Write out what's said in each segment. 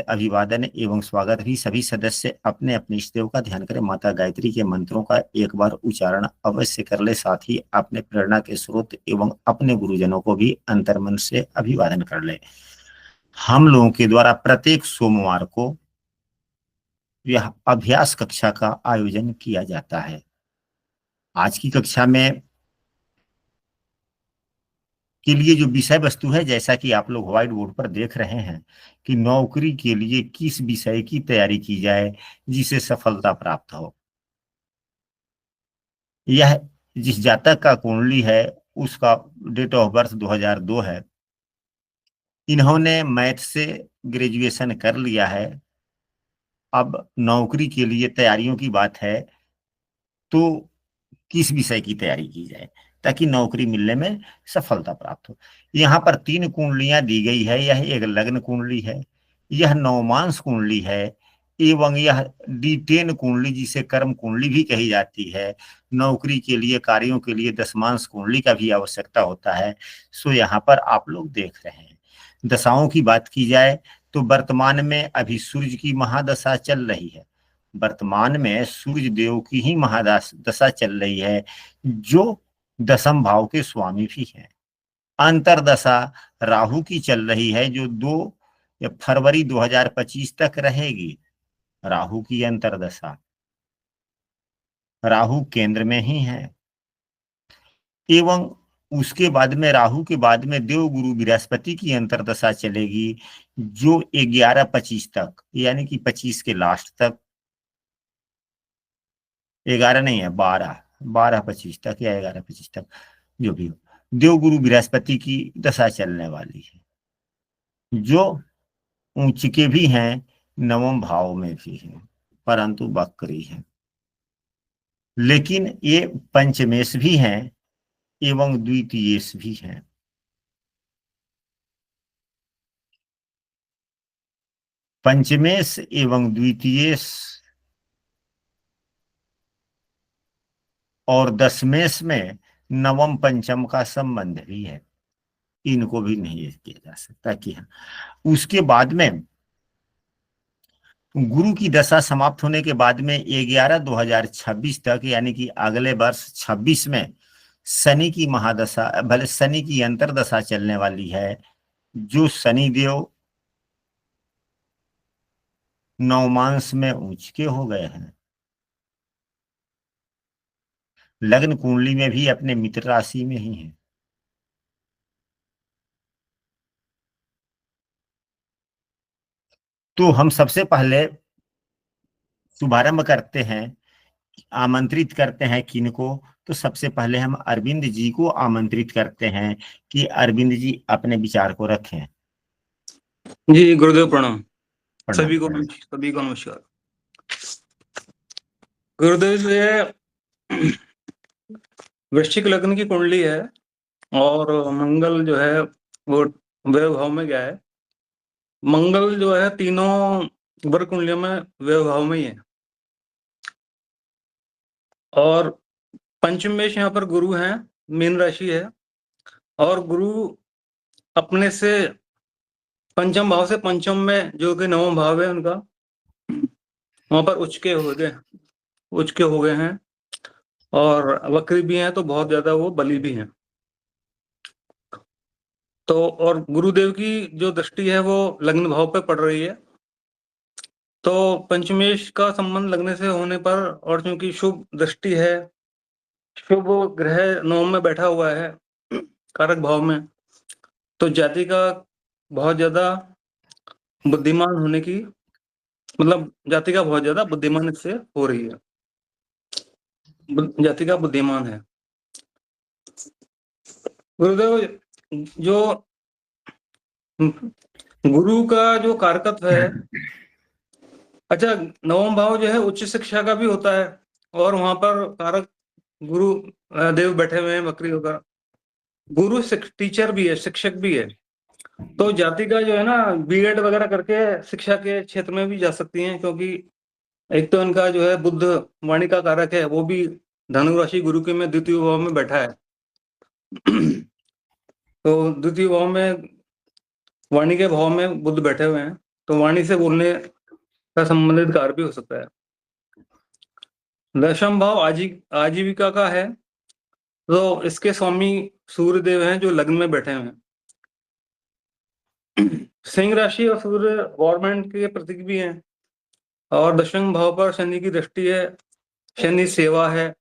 अभिवादन एवं स्वागत भी। सभी सदस्य अपने अपने इष्ट देव का ध्यान करें। माता गायत्री के मंत्रों का एक बार उच्चारण अवश्य कर ले। साथ ही अपने प्रेरणा के स्रोत एवं अपने गुरुजनों को भी अंतर्मन से अभिवादन कर ले। हम लोगों के द्वारा प्रत्येक सोमवार को यह अभ्यास कक्षा का आयोजन किया जाता है। आज की कक्षा में के लिए जो विषय वस्तु है, जैसा कि आप लोग व्हाइट बोर्ड पर देख रहे हैं कि नौकरी के लिए किस विषय की तैयारी की जाए जिसे सफलता प्राप्त हो। यह जिस जातक का कुंडली है उसका डेट ऑफ बर्थ 2002 है। इन्होंने मैथ से ग्रेजुएशन कर लिया है। अब नौकरी के लिए तैयारियों की बात है तो किस विषय की तैयारी की जाए ताकि नौकरी मिलने में सफलता प्राप्त हो। यहाँ पर 3 कुंडलियां दी गई है। यह एक लग्न कुंडली है, यह नवमांश कुंडली है एवं यह D10 कुंडली जिसे कर्म कुंडली भी कही जाती है। नौकरी के लिए, कार्यों के लिए दशमांश कुंडली का भी आवश्यकता होता है। सो यहाँ पर आप लोग देख रहे हैं। दशाओं की बात की जाए तो वर्तमान में अभी सूर्य की महादशा चल रही है। वर्तमान में सूर्य देव की ही महादशा चल रही है जो दशम भाव के स्वामी भी हैं। अंतरदशा राहु की चल रही है जो 2 फरवरी 2025 तक रहेगी। राहु की अंतरदशा, राहु केंद्र में ही है। एवं उसके बाद में राहु के बाद में देव गुरु बृहस्पति की अंतरदशा चलेगी जो 11-25 तक, यानी कि 25 के लास्ट तक, 11 नहीं है 12-25 तक या 11-25 तक जो भी हो, देव गुरु बृहस्पति की दशा चलने वाली है जो ऊंच के भी हैं, नवम भाव में भी है, परंतु वक्री है। लेकिन ये पंचमेश भी हैं एवं द्वितीयेश भी हैं। पंचमेश एवं द्वितीयेश और दशमेश में नवम पंचम का संबंध भी है। इनको भी नहीं किया जा सकता कि हाँ। उसके बाद में गुरु की दशा समाप्त होने के बाद में 11-2026 तक, यानी कि अगले वर्ष 26 में शनि की महादशा, भले शनि की अंतरदशा चलने वाली है जो शनि देव नवमांश में उच्च के हो गए हैं। लग्न कुंडली में भी अपने मित्र राशि में ही है। तो हम सबसे पहले शुभारंभ करते हैं, आमंत्रित करते हैं किनको। तो सबसे पहले हम अरविंद जी को आमंत्रित करते हैं कि अरविंद जी अपने विचार को रखें। जी गुरुदेव प्रणाम। प्रणाम, सभी को नमस्कार। गुरुदेव, ये वृश्चिक लग्न की कुंडली है और मंगल जो है वो व्यय भाव में गया है। मंगल जो है तीनों वर्ग कुंडलियों में व्यय भाव में ही है और पंचमेश यहाँ पर गुरु हैं, मीन राशि है और गुरु अपने से पंचम भाव से पंचम में जो कि नवम भाव है उनका, वहां पर उच्च के हो गए हैं और वक्री भी हैं तो बहुत ज्यादा वो बली भी हैं। तो और गुरुदेव की जो दृष्टि है वो लग्न भाव पे पड़ रही है। तो पंचमेश का संबंध लगने से होने पर और क्योंकि शुभ दृष्टि है, शुभ ग्रह नवम में बैठा हुआ है कारक भाव में, तो जाति का बहुत ज्यादा बुद्धिमान होने की, मतलब जाति का बहुत ज्यादा बुद्धिमान इससे हो रही है, जाति का बुद्धिमान है। गुरुदेव, जो गुरु का जो कारकत्व है, अच्छा नवम भाव जो है उच्च शिक्षा का भी होता है और वहां पर कारक गुरु देव बैठे हुए हैं वक्री होकर। गुरु टीचर भी है, शिक्षक भी है। तो जाति का जो है ना B.Ed वगैरह करके शिक्षा के क्षेत्र में भी जा सकती हैं, क्योंकि एक तो इनका जो है बुद्ध वाणी का कारक है, वो भी धनु राशि गुरु के में द्वितीय भाव में बैठा है। तो द्वितीय भाव में वाणी के भाव में बुद्ध बैठे हुए हैं तो वाणी से बोलने का संबंधित कार्य भी हो सकता है। दशम भाव आजीविका का है, तो इसके स्वामी सूर्यदेव हैं जो लग्न में बैठे हुए हैं। सिंह राशि और सूर्य गवर्नमेंट के प्रतीक भी हैं, और दशम भाव पर शनि की दृष्टि है, शनि सेवा है,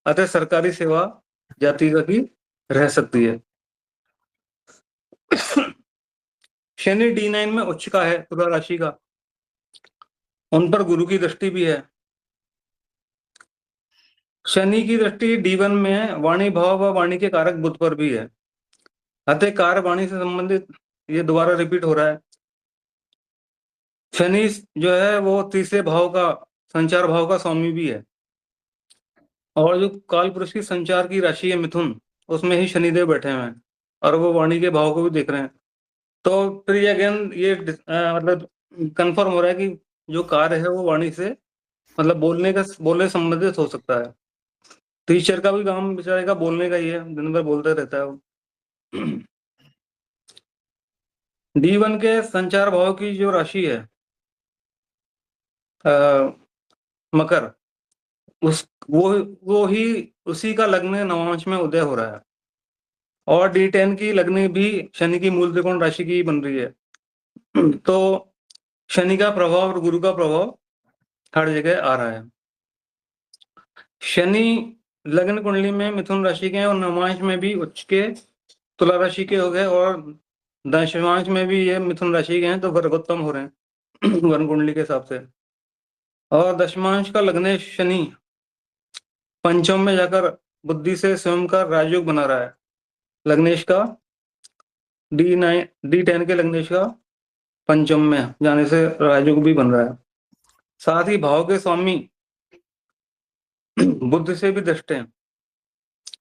अतः सरकारी सेवा जातिका की रह सकती है। शनि D9 में उच्च का है, तुला राशि का, उन पर गुरु की दृष्टि भी है। शनि की दृष्टि D1 में है, वाणी भाव व वाणी के कारक बुध पर भी है, अतः कार वाणी से संबंधित ये दोबारा रिपीट हो रहा है। शनि जो है वो तीसरे भाव का, संचार भाव का स्वामी भी है, और जो काल पुरुष की संचार की राशि है मिथुन, उसमें ही शनिदेव बैठे हुए हैं, और वो वाणी के भाव को भी देख रहे हैं। तो फिर ये अगेन ये मतलब कंफर्म हो रहा है कि जो कार्य है वो वाणी से, मतलब बोलने संबंधित हो सकता है। टीचर का भी काम बेचारे का बोलने का ही है, दिन भर बोलते रहता है वो। D1 के संचार भाव की जो राशि है मकर, वो ही उसी का लग्न नवांश में उदय हो रहा है, और D10 की लग्न भी शनि की मूल त्रिकोण राशि की बन रही है। तो शनि का प्रभाव और गुरु का प्रभाव हर जगह आ रहा है। शनि लग्न कुंडली में मिथुन राशि के हैं, और नवांश में भी उच्च के तुला राशि के हो गए, और दशमांश में भी ये मिथुन राशि के हैं, तो वर्गोत्तम हो रहे हैं वर्ण कुंडली के हिसाब से। और दशमांश का लग्न शनि पंचम में जाकर बुद्धि से स्वयं का राजयोग बना रहा है, लग्नेश का D10 के लग्नेश का पंचम में जाने से राजयोग भी बन रहा है। साथ ही भाव के स्वामी बुद्ध से भी दृष्ट हैं,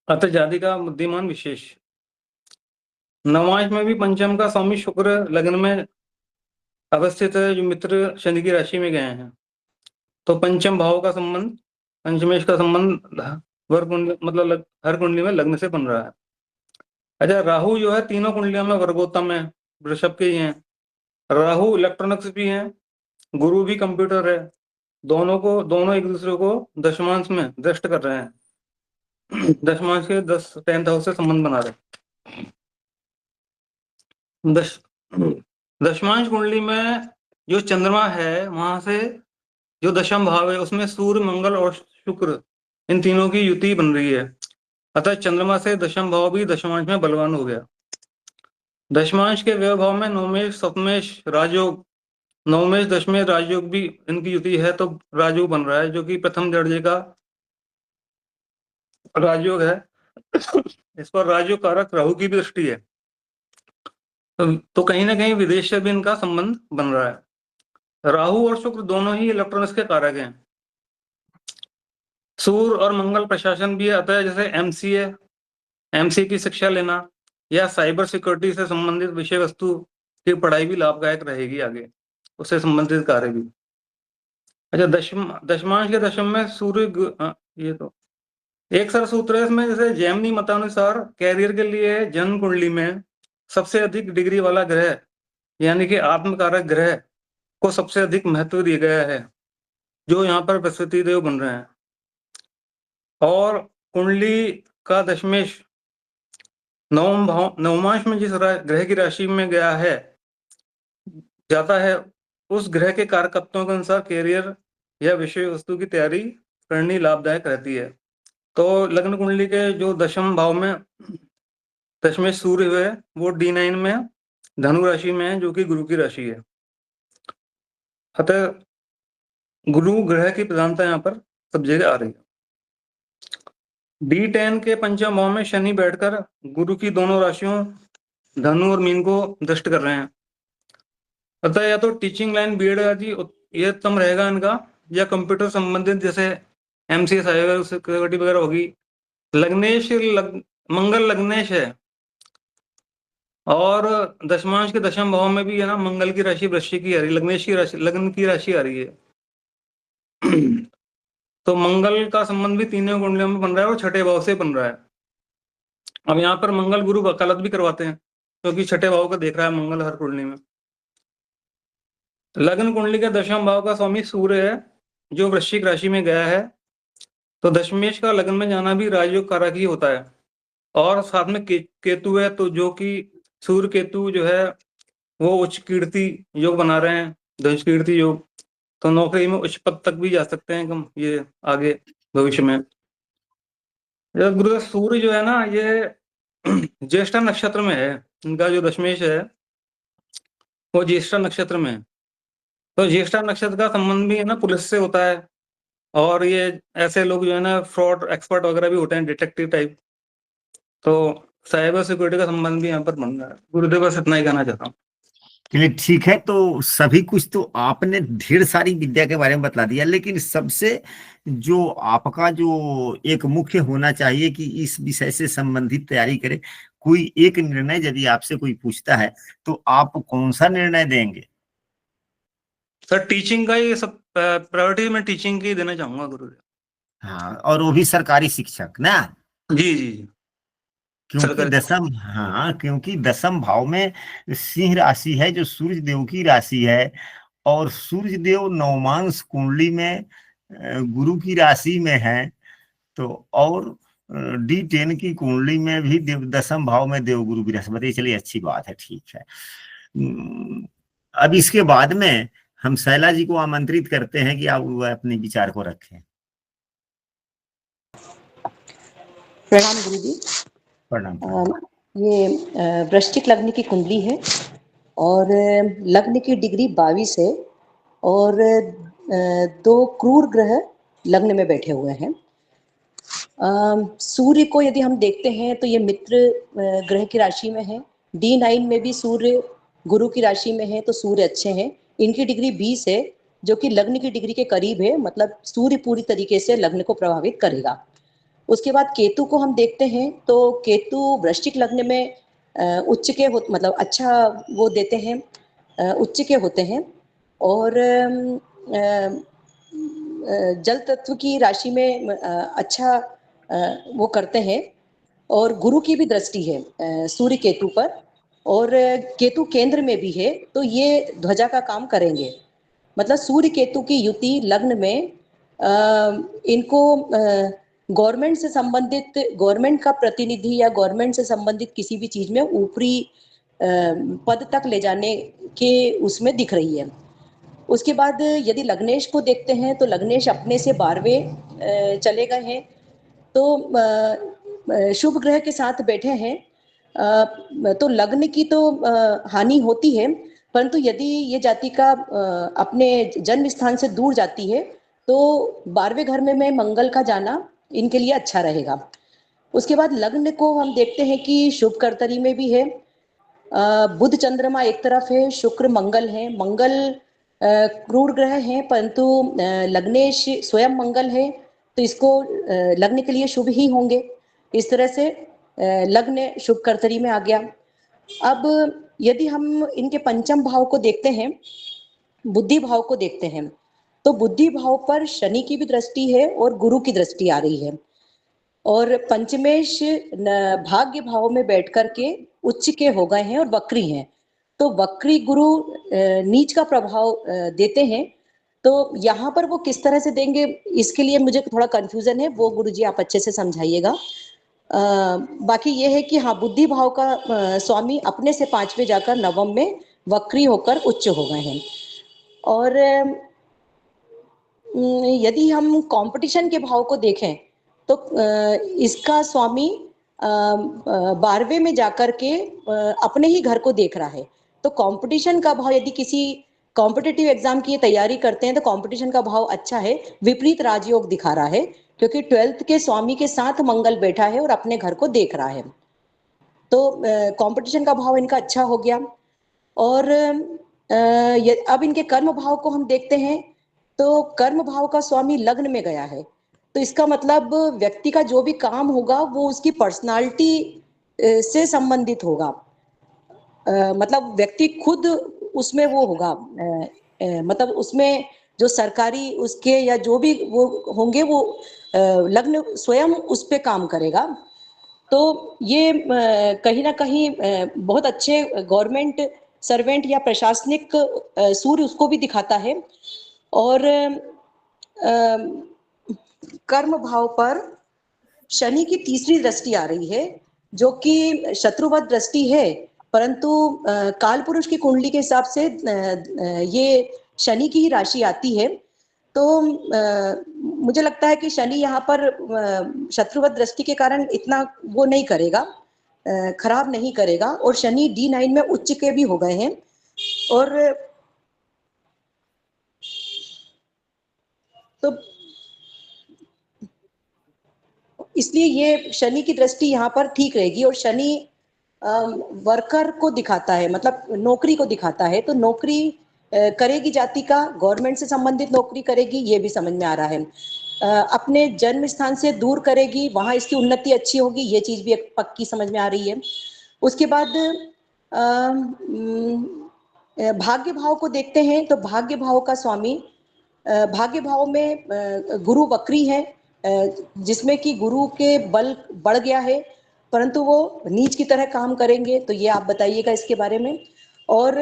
अतः जाति का बुद्धिमान विशेष। नवांश में भी पंचम का स्वामी शुक्र लग्न में अवस्थित है, जो मित्र शनि की राशि में गए हैं, तो पंचम भाव का संबंध, पंचमेश का संबंध वर्ग कुंडली मतलब हर कुंडली में लग्न से बन रहा है। अच्छा, राहु जो है तीनों कुंडलियों में वर्गोत्तम है, वृषभ के ही हैं। राहु इलेक्ट्रॉनिक्स भी हैं, गुरु भी कंप्यूटर है, दोनों एक दूसरे को दशमांश में दृष्ट कर रहे हैं। दशमांश के 10th हाउस से संबंध बना रहे हैं। दशमांश कुंडली में जो चंद्रमा है, वहां से जो दशम भाव है उसमें सूर्य, मंगल और शुक्र, इन तीनों की युति बन रही है, अतः चंद्रमा से दशम भाव भी दशमांश में बलवान हो गया। दशमांश के व्यय भाव में नवमेश, सप्तमेश, राजयोग, नवमेश दशमेश राजयोग भी इनकी युति है, तो राजयोग बन रहा है, जो कि प्रथम दर्जे का राजयोग है। इस पर राजयोग कारक राहु की भी दृष्टि है, तो कहीं ना कहीं विदेश से भी इनका संबंध बन रहा है। राहु और शुक्र दोनों ही इलेक्ट्रॉनिक्स के कारक हैं। सूर्य और मंगल प्रशासन भी है, अतः जैसे एमसीए की शिक्षा लेना या साइबर सिक्योरिटी से संबंधित विषय वस्तु की पढ़ाई भी लाभदायक रहेगी आगे, उससे संबंधित कार्य भी। अच्छा, दशमांश के दशम में सूर्य, ये तो एक सर सूत्र है इसमें, जैसे जैमिनी मतानुसार कैरियर के लिए जन्म कुंडली में सबसे अधिक डिग्री वाला ग्रह, यानी कि आत्मकारक ग्रह को सबसे अधिक महत्व दिया गया है, जो यहाँ पर बृहस्पति देव बन रहे हैं। और कुंडली का दशमेश नवमांश में जिस ग्रह की राशि में गया है, जाता है, उस ग्रह के कारकत्वों के अनुसार कैरियर या विषय वस्तु की तैयारी करनी लाभदायक रहती है। तो लग्न कुंडली के जो दशम भाव में दशमेश सूर्य हुए, वो D9 में धनु राशि में है, जो कि गुरु की राशि है, अतः गुरु ग्रह की प्रधानता यहाँ पर सब जगह आ रही है। D10 के पंचम भाव में शनि बैठकर गुरु की दोनों राशियों धनु और मीन को दृष्ट कर रहे हैं, अतः या तो टीचिंग लाइन बीएड आदि ये उत्तम रहेगा इनका, या कंप्यूटर संबंधित जैसे एमसीए साइबर सिक्योरिटी वगैरह होगी। मंगल लग्नेश है, और दशमांश के दशम भाव में भी है ना, मंगल की राशि वृश्चिक की आ रही है, लग्नेश की राशि, लग्न की राशि आ रही है। तो मंगल का संबंध भी तीनों कुंडलियों में बन रहा है, और छठे भाव से बन रहा है। अब यहाँ पर मंगल गुरु वकालत भी करवाते हैं, क्योंकि छठे भाव का देख रहा है मंगल हर कुंडली में। लग्न कुंडली के दशम भाव का स्वामी सूर्य है, जो वृश्चिक राशि में गया है। तो दशमेश का लग्न में जाना भी राजयोग कारक ही होता है। और साथ में केतु है, तो जो कि सूर्य केतु जो है वो उच्च कीर्ति योग बना रहे हैं, धनुष कीर्ति योग। तो नौकरी में उच्च पद तक भी जा सकते हैं हम ये आगे भविष्य में। गुरुदेव सूर्य जो है ना, ये ज्येष्ठा नक्षत्र में है। इनका जो दशमेश है वो ज्येष्ठा नक्षत्र में है। तो ज्येष्ठा नक्षत्र का संबंध भी है ना पुलिस से होता है। और ये ऐसे लोग जो है ना फ्रॉड एक्सपर्ट वगैरह भी होते हैं, डिटेक्टिव टाइप। तो साइबर सिक्योरिटी का संबंध भी यहाँ पर बन रहा है। गुरुदेव बस इतना ही कहना चाहता हूँ। चलिए ठीक है, तो सभी कुछ तो आपने ढेर सारी विद्या के बारे में बतला दिया, लेकिन सबसे जो आपका जो एक मुख्य होना चाहिए कि इस विषय से संबंधित तैयारी करें, कोई एक निर्णय यदि आपसे कोई पूछता है तो आप कौन सा निर्णय देंगे? सर टीचिंग का ही सब प्रायोरिटी में टीचिंग की देना चाहूंगा गुरुदेव। हाँ, और वो भी सरकारी शिक्षक ना, जी जी जी। क्योंकि सरकारी। दसम, हाँ, क्योंकि दसम भाव में सिंह राशि है जो सूर्य देव की राशि है, और सूर्य देव नवमांश कुंडली में गुरु की राशि में है। तो और D10 की कुंडली में भी दसम भाव में देवगुरु बृहस्पति। चलिए अच्छी बात है, ठीक है। अब इसके बाद में हम शैला जी को आमंत्रित करते हैं कि आप वो अपने विचार को रखें। प्रणाम गुरु जी। प्रणाम प्रणाम। ये वृश्चिक लग्न की कुंडली है और लग्न की डिग्री 22 है और दो क्रूर ग्रह लग्न में बैठे हुए हैं। सूर्य को यदि हम देखते हैं तो ये मित्र ग्रह की राशि में है। D9 में भी सूर्य गुरु की राशि में है, तो सूर्य अच्छे हैं। इनकी डिग्री 20 है, जो कि लग्न की डिग्री के करीब है, मतलब सूर्य पूरी तरीके से लग्न को प्रभावित करेगा। उसके बाद केतु को हम देखते हैं तो केतु वृश्चिक लग्न में उच्च के मतलब अच्छा वो देते हैं, उच्च के होते हैं। और जल तत्व की राशि में अच्छा वो करते हैं। और गुरु की भी दृष्टि है सूर्य केतु पर, और केतु केंद्र में भी है, तो ये ध्वजा का काम करेंगे। मतलब सूर्य केतु की युति लग्न में इनको गवर्नमेंट से संबंधित, गवर्नमेंट का प्रतिनिधि या गवर्नमेंट से संबंधित किसी भी चीज में ऊपरी पद तक ले जाने के उसमें दिख रही है। उसके बाद यदि लग्नेश को देखते हैं तो लग्नेश अपने से 12वें चले गए हैं, तो शुभ ग्रह के साथ बैठे हैं। तो लग्न की तो हानि होती है, परंतु यदि ये जाति का अपने जन्म स्थान से दूर जाती है तो 12वें घर में मंगल का जाना इनके लिए अच्छा रहेगा। उसके बाद लग्न को हम देखते हैं कि शुभ कर्तरी में भी है। बुध चंद्रमा एक तरफ है, शुक्र मंगल है। मंगल क्रूर ग्रह है, परंतु लग्नेश स्वयं मंगल है, तो इसको लग्न के लिए शुभ ही होंगे। इस तरह से लग्न शुभ कर्तरी में आ गया। अब यदि हम इनके पंचम भाव को देखते हैं, बुद्धि भाव को देखते हैं, तो बुद्धि भाव पर शनि की भी दृष्टि है और गुरु की दृष्टि आ रही है। और पंचमेश भाग्य भाव में बैठ करके उच्च के हो गए हैं और वक्री हैं। तो वक्री गुरु नीच का प्रभाव देते हैं। तो यहाँ पर वो किस तरह से देंगे, इसके लिए मुझे थोड़ा कंफ्यूजन है, वो गुरुजी आप अच्छे से समझाइएगा। बाकी ये है कि हाँ, बुद्धि भाव का स्वामी अपने से 5वें जाकर नवम में वक्री होकर उच्च हो गए हैं। और यदि हम कंपटीशन के भाव को देखें तो इसका स्वामी 12वें में जाकर के अपने ही घर को देख रहा है। तो कंपटीशन का भाव, यदि किसी कॉम्पिटिटिव एग्जाम की तैयारी करते हैं तो कंपटीशन का भाव अच्छा है। विपरीत राजयोग दिखा रहा है, क्योंकि 12th के स्वामी के साथ मंगल बैठा है और अपने घर को देख रहा है। तो कंपटीशन का भाव इनका अच्छा हो गया। और अब इनके कर्म भाव को हम देखते हैं तो कर्म भाव का स्वामी लग्न में गया है, तो इसका मतलब व्यक्ति का जो भी काम होगा वो उसकी पर्सनालिटी से संबंधित होगा। मतलब व्यक्ति खुद उसमें वो होगा, मतलब उसमें जो सरकारी उसके या जो भी वो होंगे, वो लग्न स्वयं उस पे काम करेगा। तो ये कहीं ना कहीं बहुत अच्छे गवर्नमेंट सर्वेंट या प्रशासनिक सूर्य उसको भी दिखाता है। और कर्म भाव पर शनि की तीसरी दृष्टि आ रही है, जो कि शत्रुवत दृष्टि है, परंतु काल पुरुष की कुंडली के हिसाब से ये शनि की ही राशि आती है। तो मुझे लगता है कि शनि यहाँ पर शत्रुवत दृष्टि के कारण इतना वो नहीं करेगा, खराब नहीं करेगा। और शनि D9 में उच्च के भी हो गए हैं, और तो इसलिए ये शनि की दृष्टि यहाँ पर ठीक रहेगी। और शनि वर्कर को दिखाता है, मतलब नौकरी को दिखाता है, तो नौकरी करेगी जातिका, गवर्नमेंट से संबंधित नौकरी करेगी, ये भी समझ में आ रहा है। अपने जन्म स्थान से दूर करेगी, वहां इसकी उन्नति अच्छी होगी, ये चीज भी एक पक्की समझ में आ रही है। उसके बाद भाग्य भाव को देखते हैं, तो भाग्य भाव का स्वामी, भाग्य भाव में गुरु वक्री है, जिसमें कि गुरु के बल बढ़ गया है, परंतु वो नीच की तरह काम करेंगे, तो ये आप बताइएगा इसके बारे में। और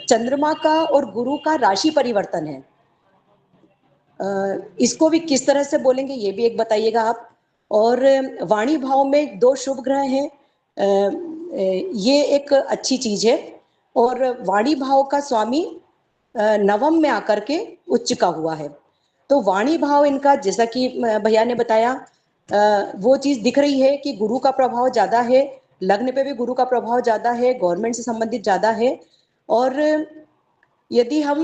चंद्रमा का और गुरु का राशि परिवर्तन है, इसको भी किस तरह से बोलेंगे ये भी एक बताइएगा आप। और वाणी भाव में 2 शुभ ग्रह हैं, ये एक अच्छी चीज है। और वाणी भाव का स्वामी नवम में आकर के उच्च का हुआ है, तो वाणी भाव इनका, जैसा कि भैया ने बताया, वो चीज दिख रही है कि गुरु का प्रभाव ज्यादा है, लग्न पे भी गुरु का प्रभाव ज्यादा है, गवर्नमेंट से संबंधित ज्यादा है। और यदि हम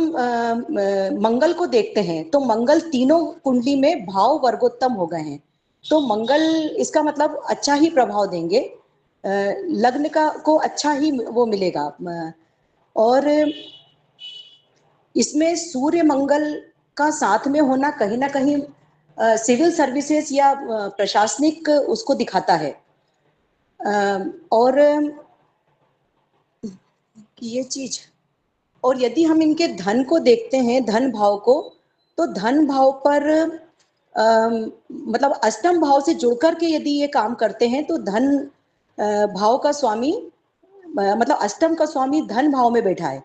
मंगल को देखते हैं, तो मंगल तीनों कुंडली में भाव वर्गोत्तम हो गए हैं, तो मंगल इसका मतलब अच्छा ही प्रभाव देंगे, लग्न का को अच्छा ही वो मिलेगा। और इसमें सूर्य मंगल का साथ में होना कहीं ना कहीं सिविल सर्विसेज या प्रशासनिक उसको दिखाता है। और ये चीज, और यदि हम इनके धन को देखते हैं, धन भाव को, तो धन भाव पर मतलब अष्टम भाव से जुड़कर के यदि ये काम करते हैं, तो धन भाव का स्वामी, मतलब अष्टम का स्वामी धन भाव में बैठा है,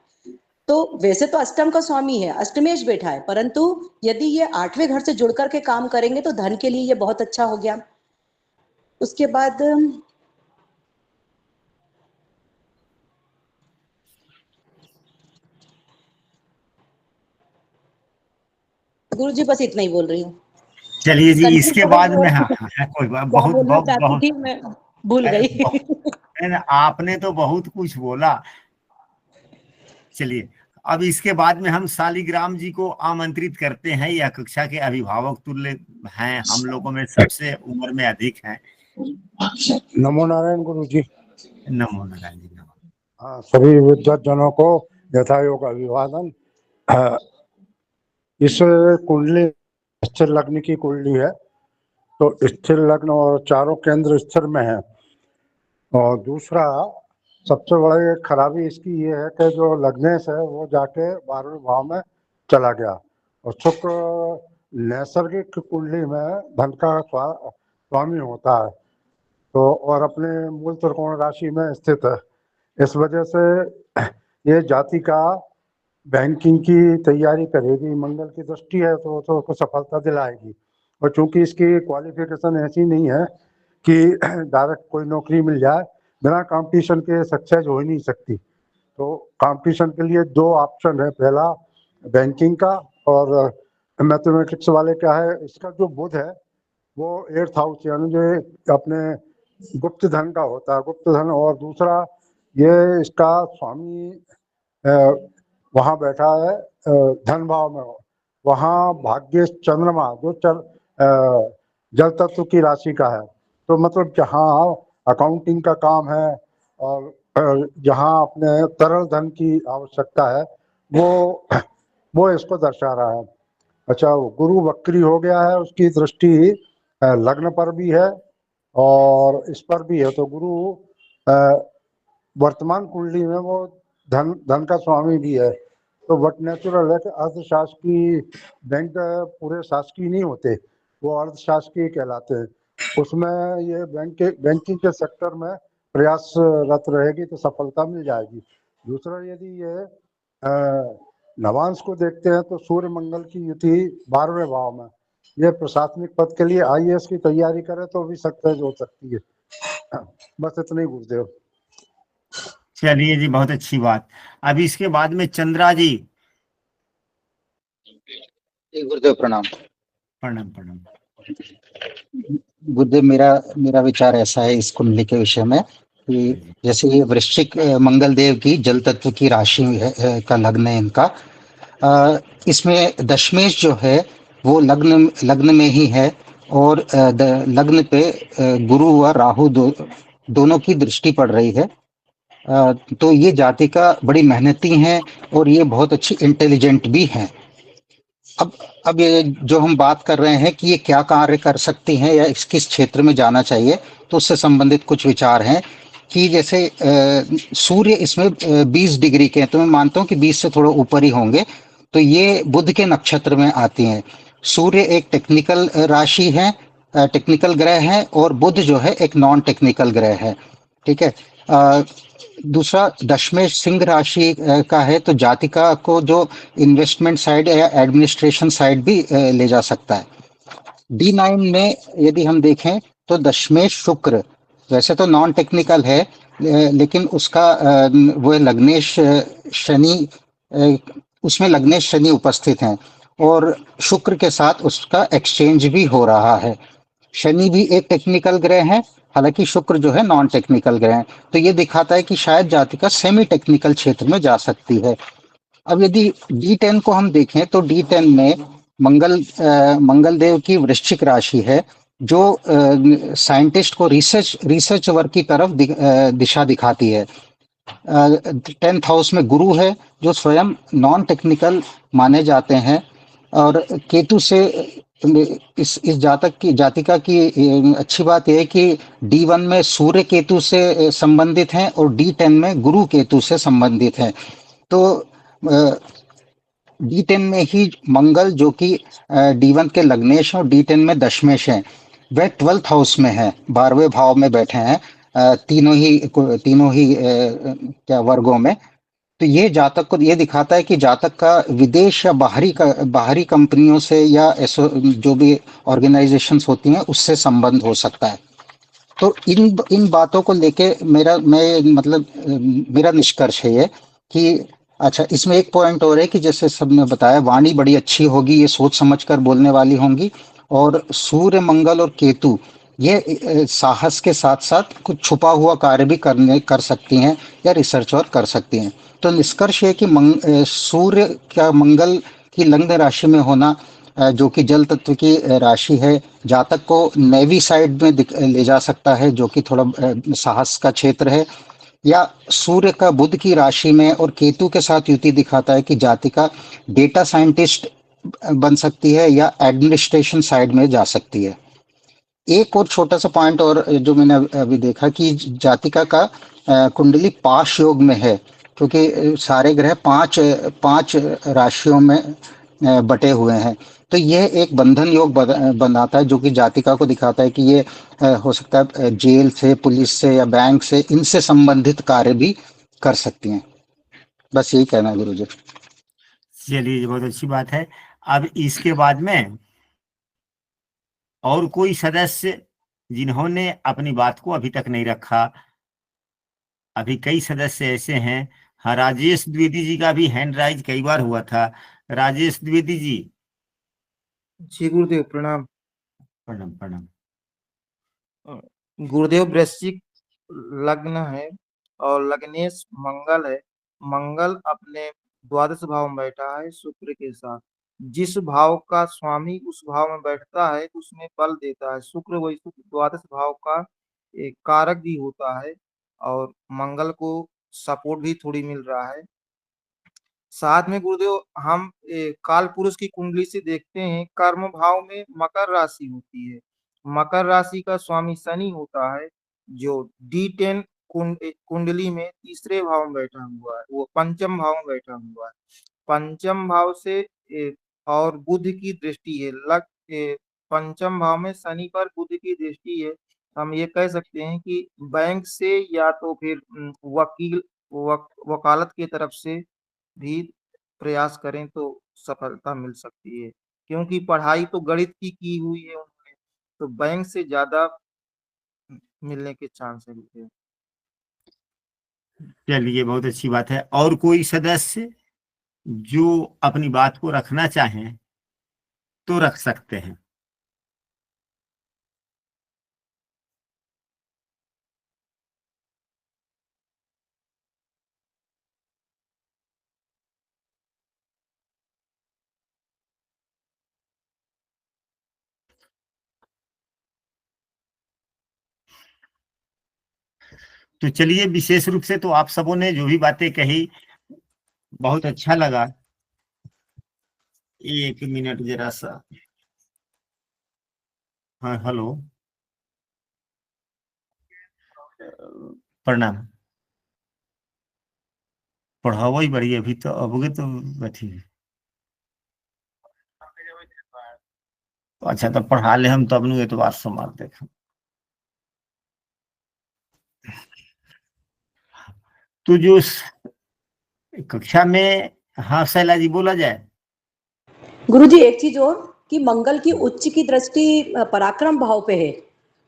तो वैसे तो अष्टम का स्वामी है, अष्टमेश बैठा है, परंतु यदि ये 8वें घर से जुड़कर के काम करेंगे तो धन के लिए ये बहुत अच्छा हो गया। उसके बाद गुरु जी बस इतना ही बोल रही हूँ। चलिए जी, कंफ्यूज इसके हो बाद गई में मैं, कोई बात, क्या बहुत बोलना बहुत चाहती बहुत थी मैं भूल गई। आपने तो बहुत कुछ बोला। चलिए, अब इसके बाद में हम शालिग्राम जी को आमंत्रित करते हैं। यह कक्षा के अभिभावक तुल्य हैं, हम लोगों में सबसे उम्र में अधिक हैं। नमो नारायण गुरु जी। नमो नारायण जी। नमो। हाँ, सभी विद्वत जनों को यथायोग अभिवादन। इस कुंडली स्थिर लग्न की कुंडली है, तो स्थिर लग्न और चारों केंद्र स्थिर में है। और दूसरा सबसे बड़ी खराबी इसकी ये है कि जो लग्नेश है वो जाके 12वें भाव में चला गया, और शुक्र नैसर्गिक कुंडली में धन का स्वामी होता है, तो और अपने मूल त्रिकोण राशि में स्थित है। इस वजह से ये जाति का बैंकिंग की तैयारी करेगी, मंगल की दृष्टि है तो उसको सफलता दिलाएगी। और चूंकि इसकी क्वालिफिकेशन ऐसी नहीं है कि डायरेक्ट कोई नौकरी मिल जाए, बिना कंपटीशन के सक्सेस हो ही नहीं सकती। तो कंपटीशन के लिए 2 ऑप्शन है, पहला बैंकिंग का, और मैथमेटिक्स वाले क्या है, इसका जो बुध है वो 8th हाउस यानी जो अपने गुप्त धन का होता है, गुप्त धन। और दूसरा ये इसका स्वामी वहाँ बैठा है धन भाव में, वहाँ भाग्य चंद्रमा जो जल तत्व की राशि का है। तो मतलब जहाँ अकाउंटिंग का काम है और जहाँ अपने तरल धन की आवश्यकता है, वो इसको दर्शा रहा है। अच्छा, गुरु वक्री हो गया है, उसकी दृष्टि लग्न पर भी है और इस पर भी है, तो गुरु वर्तमान कुंडली में वो धन का स्वामी भी है। तो वट नेचुरल है कि अर्थशास्त्री बैंक पूरे शासकीय नहीं होते, वो अर्थशास्त्री कहलाते हैं। उसमें ये बैंकिंग के सेक्टर में प्रयासरत रहेगी तो सफलता मिल जाएगी। दूसरा यदि ये नवांश को देखते हैं तो सूर्य मंगल की युति 12वें भाव में, ये प्रशासनिक पद के लिए आईएएस की तैयारी करे तो भी सक्सेस हो सकती है। बस इतना ही गुरुदेव। चलिए जी, बहुत अच्छी बात। अभी इसके बाद में चंद्रा जी। गुरुदेव प्रणाम। प्रणाम प्रणाम। गुरुदेव, मेरा विचार ऐसा है इस कुंडली के विषय में कि जैसे ये वृश्चिक मंगल देव की जल तत्व की राशि का लग्न है इनका। इसमें दशमेश जो है वो लग्न में ही है और लग्न पे गुरु व राहु दोनों की दृष्टि पड़ रही है। तो ये जातिका बड़ी मेहनती हैं और ये बहुत अच्छी इंटेलिजेंट भी हैं। अब ये जो हम बात कर रहे हैं कि ये क्या कार्य कर सकती हैं या किस क्षेत्र में जाना चाहिए, तो उससे संबंधित कुछ विचार हैं कि जैसे सूर्य इसमें 20 डिग्री के हैं, तो मैं मानता हूँ कि 20 से थोड़ा ऊपर ही होंगे, तो ये बुध के नक्षत्र में आती हैं। सूर्य एक टेक्निकल राशि है, टेक्निकल ग्रह है, और बुध जो है एक नॉन टेक्निकल ग्रह है। ठीक है। दूसरा दशमेश सिंह राशि का है, तो जातिका को जो इन्वेस्टमेंट साइड या एडमिनिस्ट्रेशन साइड भी ले जा सकता है। D9 में यदि हम देखें तो दशमेश शुक्र वैसे तो नॉन टेक्निकल है, लेकिन उसका वो लग्नेश शनि, उसमें लग्नेश शनि उपस्थित हैं और शुक्र के साथ उसका एक्सचेंज भी हो रहा है। शनि भी एक टेक्निकल ग्रह है, हालांकि शुक्र जो है नॉन टेक्निकल ग्रह है। तो ये दिखाता है कि शायद जातिका सेमी टेक्निकल क्षेत्र में जा सकती है। अब यदि D10 को हम देखें तो D10 में मंगल देव की वृश्चिक राशि है, जो साइंटिस्ट को रिसर्च वर्क की तरफ दिशा दिखाती है। 10th हाउस में गुरु है, जो स्वयं नॉन टेक्निकल माने जाते हैं, और केतु से इस जातिका की अच्छी बात यह है कि D1 में सूर्य केतु से संबंधित हैं और D10 में गुरु केतु से संबंधित हैं। तो D10 में ही मंगल, जो कि D1 के लग्नेश और D10 में दशमेश हैं, वह 12th हाउस में है, 12वें भाव में बैठे हैं, तीनों ही क्या वर्गों में। तो ये जातक को ये दिखाता है कि जातक का विदेश या बाहरी कंपनियों से या जो भी ऑर्गेनाइजेशंस होती हैं उससे संबंध हो सकता है। तो इन बातों को लेके मेरा निष्कर्ष है ये कि अच्छा, इसमें एक पॉइंट और है कि जैसे सबने बताया, वाणी बड़ी अच्छी होगी, ये सोच समझ कर बोलने वाली होंगी, और सूर्य मंगल और केतु ये साहस के साथ साथ कुछ छुपा हुआ कार्य भी कर सकती हैं या रिसर्च और कर सकती हैं। तो निष्कर्ष है कि सूर्य का मंगल की लग्न राशि में होना, जो कि जल तत्व की राशि है, जातक को नेवी साइड में ले जा सकता है, जो कि थोड़ा साहस का क्षेत्र है, या सूर्य का बुध की राशि में और केतु के साथ युति दिखाता है कि जातिका डेटा साइंटिस्ट बन सकती है या एडमिनिस्ट्रेशन साइड में जा सकती है। एक और छोटा सा पॉइंट और जो मैंने अभी देखा कि जातिका का कुंडली पाश योग में है, क्योंकि सारे ग्रह पांच राशियों में बटे हुए हैं। तो यह एक बंधन योग बनाता है, जो कि जातिका को दिखाता है कि ये हो सकता है जेल से, पुलिस से या बैंक से, इनसे संबंधित कार्य भी कर सकती हैं। बस यही कहना है गुरुजी। चलिए, बहुत अच्छी बात है। अब इसके बाद में और कोई सदस्य जिन्होंने अपनी बात को अभी तक नहीं रखा? अभी कई सदस्य ऐसे हैं। हाँ, राजेश द्विवेदी जी का भी हैंड राइज कई बार हुआ था। राजेश द्विवेदी जी। जी गुरुदेव प्रणाम। प्रणाम प्रणाम। गुरुदेव वृश्चिक लग्न है और लग्नेश मंगल है। मंगल अपने द्वादश भाव में बैठा है शुक्र के साथ। जिस भाव का स्वामी उस भाव में बैठता है उसमें बल देता है। शुक्र वही द्वादश भाव का एक कारक भी होता है और मंगल को सपोर्ट भी थोड़ी मिल रहा है। साथ में गुरुदेव हम काल पुरुष की कुंडली से देखते हैं, कर्म भाव में मकर राशि होती है। मकर राशि का स्वामी शनि होता है, जो D10 कुंडली में तीसरे भाव में बैठा हुआ है, वो पंचम भाव में बैठा हुआ है। पंचम भाव से और बुध की दृष्टि है, पंचम भाव में शनि पर बुध की दृष्टि है। हम ये कह सकते हैं कि बैंक से या तो फिर वकील वकालत की तरफ से भी प्रयास करें तो सफलता मिल सकती है, क्योंकि पढ़ाई तो गणित की हुई है उन्होंने, तो बैंक से ज्यादा मिलने के चांस है। चलिए, बहुत अच्छी बात है। और कोई सदस्य जो अपनी बात को रखना चाहें तो रख सकते हैं। तो चलिए, विशेष रूप से तो आप सबों ने जो भी बातें कही बहुत अच्छा लगा। एक मिनट जरा सा। हाँ, हेलो। प्रणाम। पढ़ाओ ही बढ़िया, अभी तो अबगे तो बैठी है। अच्छा, तो पढ़ा ले हम तब नु एतबार से मार देख। तो जो कक्षा में, हाँ शैला जी बोला जाए। गुरुजी एक चीज और कि मंगल की उच्च की दृष्टि पराक्रम भाव पे है,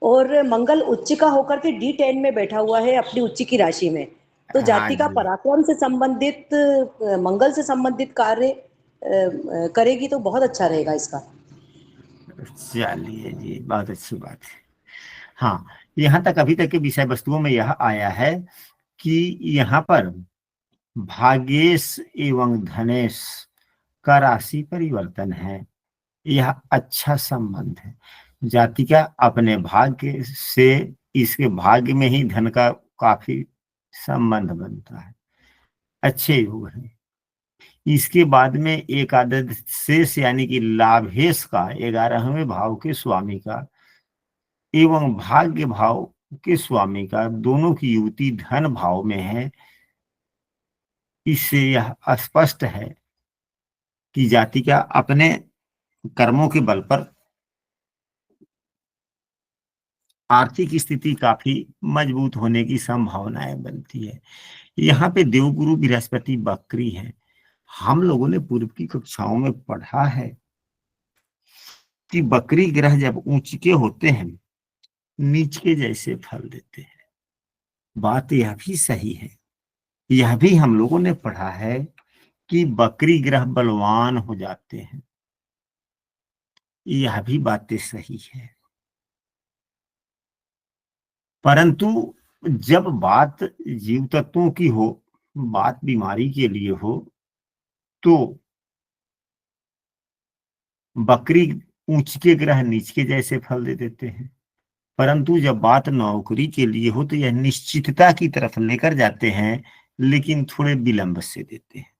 और मंगल उच्च का होकर के D10 में बैठा हुआ है अपनी उच्च की राशि में। तो हाँ जाति का जी, पराक्रम से संबंधित मंगल से संबंधित कार्य करेगी तो बहुत अच्छा रहेगा इसका। चलिए जी, बहुत अच्छी बात है। हाँ, यहाँ तक अभी तक के विषय वस्तुओं में यह आया है कि यहाँ पर भाग्येश एवं धनेश का राशि परिवर्तन है। यह अच्छा संबंध है। जाति का अपने भाग्य से इसके भाग्य में ही धन का काफी संबंध बनता है। अच्छे योग है। इसके बाद में एकादश शेष यानी कि लाभेश का 11वें भाव के स्वामी का एवं भाग्य भाव के स्वामी का, दोनों की युति धन भाव में है। इससे यह स्पष्ट है कि जाति का अपने कर्मों के बल पर आर्थिक स्थिति काफी मजबूत होने की संभावनाएं बनती है। यहाँ पे देवगुरु बृहस्पति वक्री है। हम लोगों ने पूर्व की कक्षाओं में पढ़ा है कि वक्री ग्रह जब ऊंच के होते हैं, नीच के जैसे फल देते हैं। बात यह भी सही है। यह भी हम लोगों ने पढ़ा है कि वक्री ग्रह बलवान हो जाते हैं। यह भी बातें सही है। परंतु जब बात जीव तत्वों की हो, बात बीमारी के लिए हो, तो बकरी ऊंच के ग्रह नीच के जैसे फल दे देते हैं। परंतु जब बात नौकरी के लिए हो तो यह निश्चितता की तरफ लेकर जाते हैं, लेकिन थोड़े विलंब से देते हैं।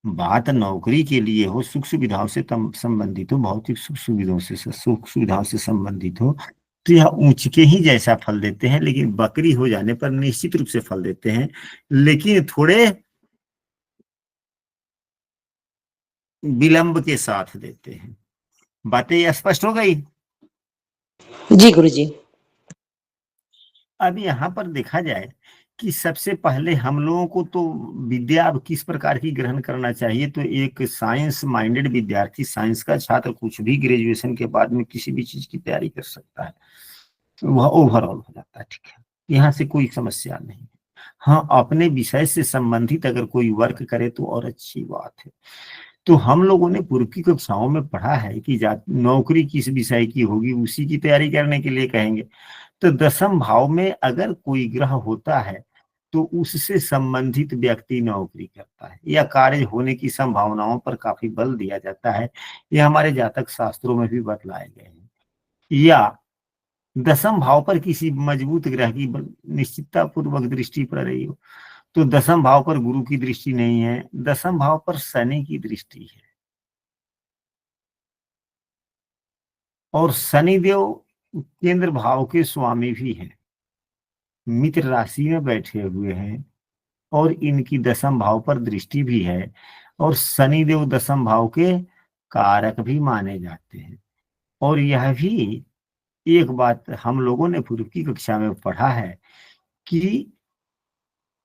बात नौकरी के लिए हो, सुख सुविधाओं से संबंधित हो, भौतिक सुख सुविधाओं से संबंधित हो, तो यह ऊंच के ही जैसा फल देते हैं। लेकिन बकरी हो जाने पर निश्चित रूप से फल देते हैं, लेकिन थोड़े विलंब के साथ देते हैं। बातें स्पष्ट हो गई? जी गुरुजी। अब यहाँ पर देखा जाए कि सबसे पहले हम लोगों को तो विद्या अब किस प्रकार की ग्रहण करना चाहिए। तो एक साइंस माइंडेड विद्यार्थी, साइंस का छात्र कुछ भी ग्रेजुएशन के बाद में किसी भी चीज की तैयारी कर सकता है, वह ओवरऑल हो जाता है। ठीक है, यहाँ से कोई समस्या नहीं। हाँ, अपने विषय से संबंधित अगर कोई वर्क करे तो और अच्छी बात है। तो हम लोगों ने पूर्व की कक्षाओं में पढ़ा है कि नौकरी किस विषय की होगी उसी की तैयारी करने के लिए कहेंगे। तो दसम भाव में अगर कोई ग्रह होता है तो उससे संबंधित व्यक्ति नौकरी करता है या कार्य होने की संभावनाओं पर काफी बल दिया जाता है। यह हमारे जातक शास्त्रों में भी बतलाए गए हैं। या दसम भाव पर किसी मजबूत ग्रह की निश्चितता पूर्वक दृष्टि पड़ रही हो, तो दसम भाव पर गुरु की दृष्टि नहीं है, दसम भाव पर शनि की दृष्टि है। और शनिदेव केंद्र भाव के स्वामी भी हैं, मित्र राशि में बैठे हुए हैं, और इनकी दसम भाव पर दृष्टि भी है। और शनिदेव दसम भाव के कारक भी माने जाते हैं। और यह भी एक बात हम लोगों ने पूर्व की कक्षा में पढ़ा है कि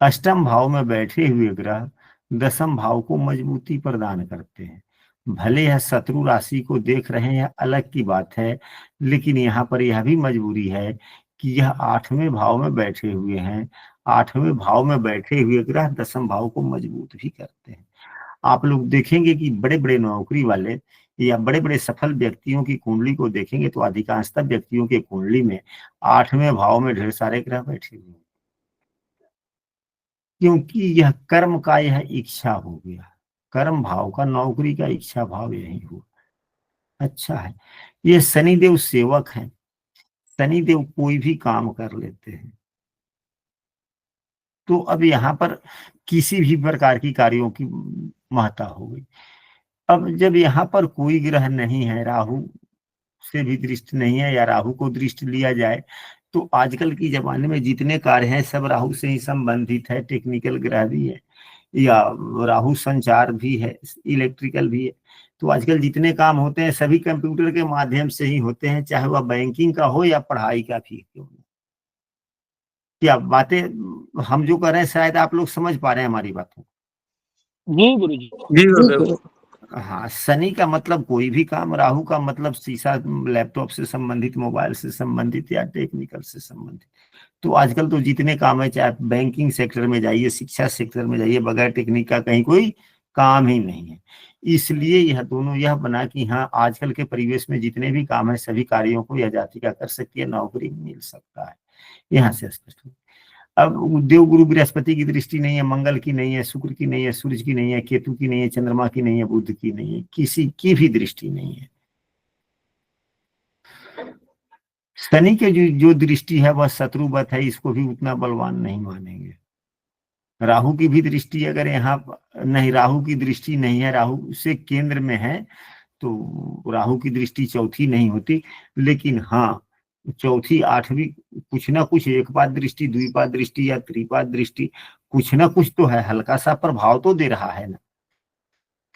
अष्टम भाव में बैठे हुए ग्रह दसम भाव को मजबूती प्रदान करते हैं। भले यह शत्रु राशि को देख रहे हैं, अलग की बात है, लेकिन यहाँ पर यह भी मजबूरी है कि यह आठवें भाव में बैठे हुए हैं। आठवें भाव में बैठे हुए ग्रह दसम भाव को मजबूत भी करते हैं। आप लोग देखेंगे कि बड़े बड़े नौकरी वाले या बड़े बड़े सफल व्यक्तियों की कुंडली को देखेंगे तो अधिकांशतः व्यक्तियों के कुंडली में आठवें भाव में ढेर सारे ग्रह बैठे हुए हैं, क्योंकि यह कर्म का यह इच्छा हो गया। कर्म भाव का नौकरी का इच्छा भाव यही हुआ। अच्छा है, ये शनिदेव सेवक हैं। शनिदेव कोई भी काम कर लेते हैं। तो अब यहाँ पर किसी भी प्रकार की कार्यों की महत्ता हो गई। अब जब यहाँ पर कोई ग्रह नहीं है, राहु से भी दृष्टि नहीं है या राहु को दृष्टि लिया जाए, तो आजकल की जमाने में जितने कार्य हैं सब राहु से ही संबंधित है। टेक्निकल ग्रह भी है या राहु संचार भी है, इलेक्ट्रिकल भी है। तो आजकल जितने काम होते हैं सभी कंप्यूटर के माध्यम से ही होते हैं, चाहे वह बैंकिंग का हो या पढ़ाई का भी हो। क्या बातें हम जो कर रहे हैं शायद आप लोग समझ पा रहे हैं हमारी बातों। जी गुरुजी। जी गुरुदेव। हाँ, शनि का मतलब कोई भी काम, राहु का मतलब शीशा, लैपटॉप से संबंधित, मोबाइल से संबंधित या टेक्निकल से संबंधित। तो आजकल तो जितने काम है, चाहे बैंकिंग सेक्टर में जाइए, शिक्षा सेक्टर में जाइए, बगैर टेक्निक का कहीं कोई काम ही नहीं है। इसलिए यह दोनों यह बना कि हाँ, आजकल के परिवेश में जितने भी काम है सभी कार्यों को यह जातिका कर सकती है, नौकरी मिल सकता है। यहाँ से स्पष्ट हो। अब देव गुरु बृहस्पति की दृष्टि नहीं है, मंगल की नहीं है, शुक्र की नहीं है, सूर्य की नहीं है, केतु की नहीं है, चंद्रमा की नहीं है, बुध की नहीं है, किसी की भी दृष्टि नहीं है। शनि के जो दृष्टि है वह शत्रुवत है, इसको भी उतना बलवान नहीं मानेंगे। राहु की भी दृष्टि अगर यहाँ नहीं, राहु की दृष्टि नहीं है, राहु से केंद्र में है, तो राहु की दृष्टि चौथी नहीं होती। लेकिन हाँ, चौथी आठवीं कुछ ना कुछ, एक पाद दृष्टि, द्विपाद दृष्टि या त्रिपाद दृष्टि, कुछ ना कुछ तो है, हल्का सा प्रभाव तो दे रहा है ना,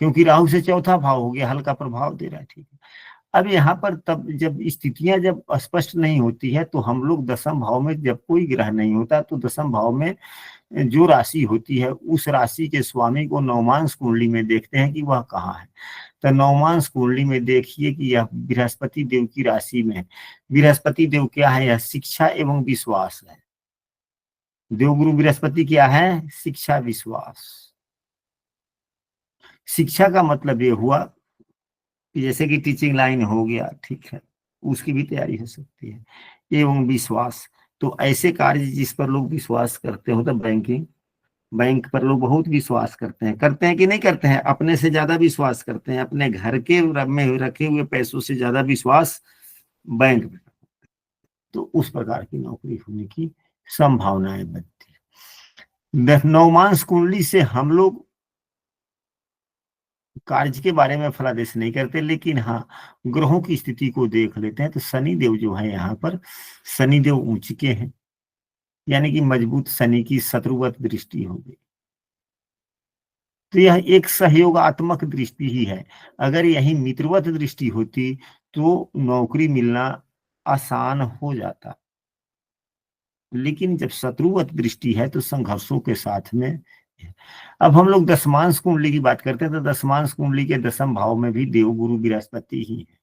क्योंकि राहु से चौथा भाव हो गया, हल्का प्रभाव दे रहा है। ठीक है, अब यहाँ पर तब जब स्थितियां जब स्पष्ट नहीं होती है, तो हम लोग दसम भाव में जब कोई ग्रह नहीं होता, तो दसम भाव में जो राशि होती है उस राशि के स्वामी को नवमांश कुंडली में देखते हैं कि वह कहाँ है। तो नवमांश कुंडली में देखिए कि यह बृहस्पति देव की राशि में है। बृहस्पति देव क्या है? यह शिक्षा एवं विश्वास है। देवगुरु बृहस्पति क्या है? शिक्षा विश्वास। शिक्षा का मतलब ये हुआ कि जैसे कि टीचिंग लाइन हो गया, ठीक है, उसकी भी तैयारी हो सकती है। एवं विश्वास, तो ऐसे कार्य जिस पर लोग विश्वास करते हो, तो बैंकिंग, बैंक पर लोग बहुत विश्वास करते हैं कि नहीं करते हैं? अपने से ज्यादा विश्वास करते हैं, अपने घर के में रखे हुए पैसों से ज्यादा विश्वास बैंक में। तो उस प्रकार की नौकरी होने की संभावनाएं बनती है। नवमांश कुंडली से हम लोग कार्य के बारे में फलादेश नहीं करते, लेकिन हाँ, ग्रहों की स्थिति को देख लेते हैं। तो शनि देव जो है, यहाँ पर शनि देव ऊंच के हैं, यानी कि मजबूत शनि की शत्रुवत दृष्टि हो गई। तो यह एक सहयोगात्मक दृष्टि ही है। अगर यही मित्रवत दृष्टि होती तो नौकरी मिलना आसान हो जाता, लेकिन जब शत्रुवत दृष्टि है तो संघर्षों के साथ में। अब हम लोग दसमांश कुंडली की बात करते हैं, तो दसमांश कुंडली के दसम भाव में भी देवगुरु बृहस्पति ही है।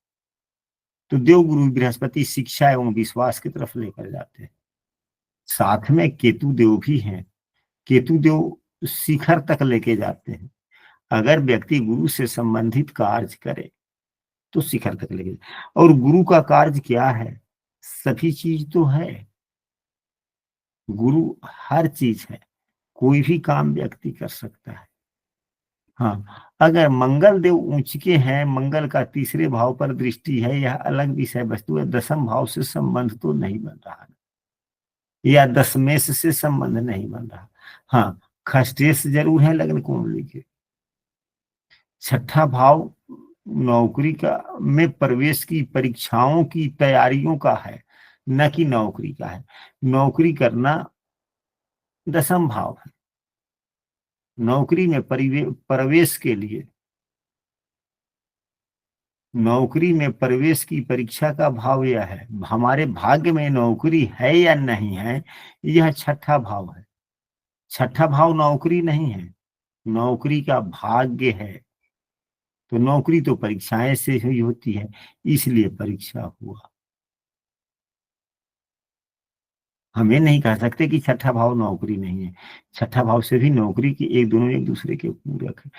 तो देवगुरु बृहस्पति शिक्षा एवं विश्वास की तरफ लेकर जाते हैं। साथ में केतु देव भी हैं। केतु देव शिखर तक लेके जाते हैं। अगर व्यक्ति गुरु से संबंधित कार्य करे तो शिखर तक लेके जाए। और गुरु का कार्य क्या है? सभी चीज तो है, गुरु हर चीज है, कोई भी काम व्यक्ति कर सकता है। हाँ, अगर मंगल देव ऊंच के हैं, मंगल का तीसरे भाव पर दृष्टि है, यह अलग विषय वस्तु है। दसम भाव से संबंध तो नहीं बन रहा, या दशमेश से संबंध नहीं बन रहा। हाँ, खष्टेश जरूर है लग्न कुंडली के। छठा भाव नौकरी का में प्रवेश की परीक्षाओं की तैयारियों का है, न कि नौकरी का है। नौकरी करना दसम भाव है। नौकरी में प्रवेश के लिए, नौकरी में प्रवेश की परीक्षा का भाव यह है, हमारे भाग्य में नौकरी है या नहीं है, यह छठा भाव है। छठा भाव नौकरी नहीं है, नौकरी का भाग्य है। तो नौकरी तो परीक्षाएं से ही होती है, इसलिए परीक्षा हुआ। हमें नहीं कह सकते कि छठा भाव नौकरी नहीं है, छठा भाव से भी नौकरी की एक दोनों एक दूसरे के पूरक है।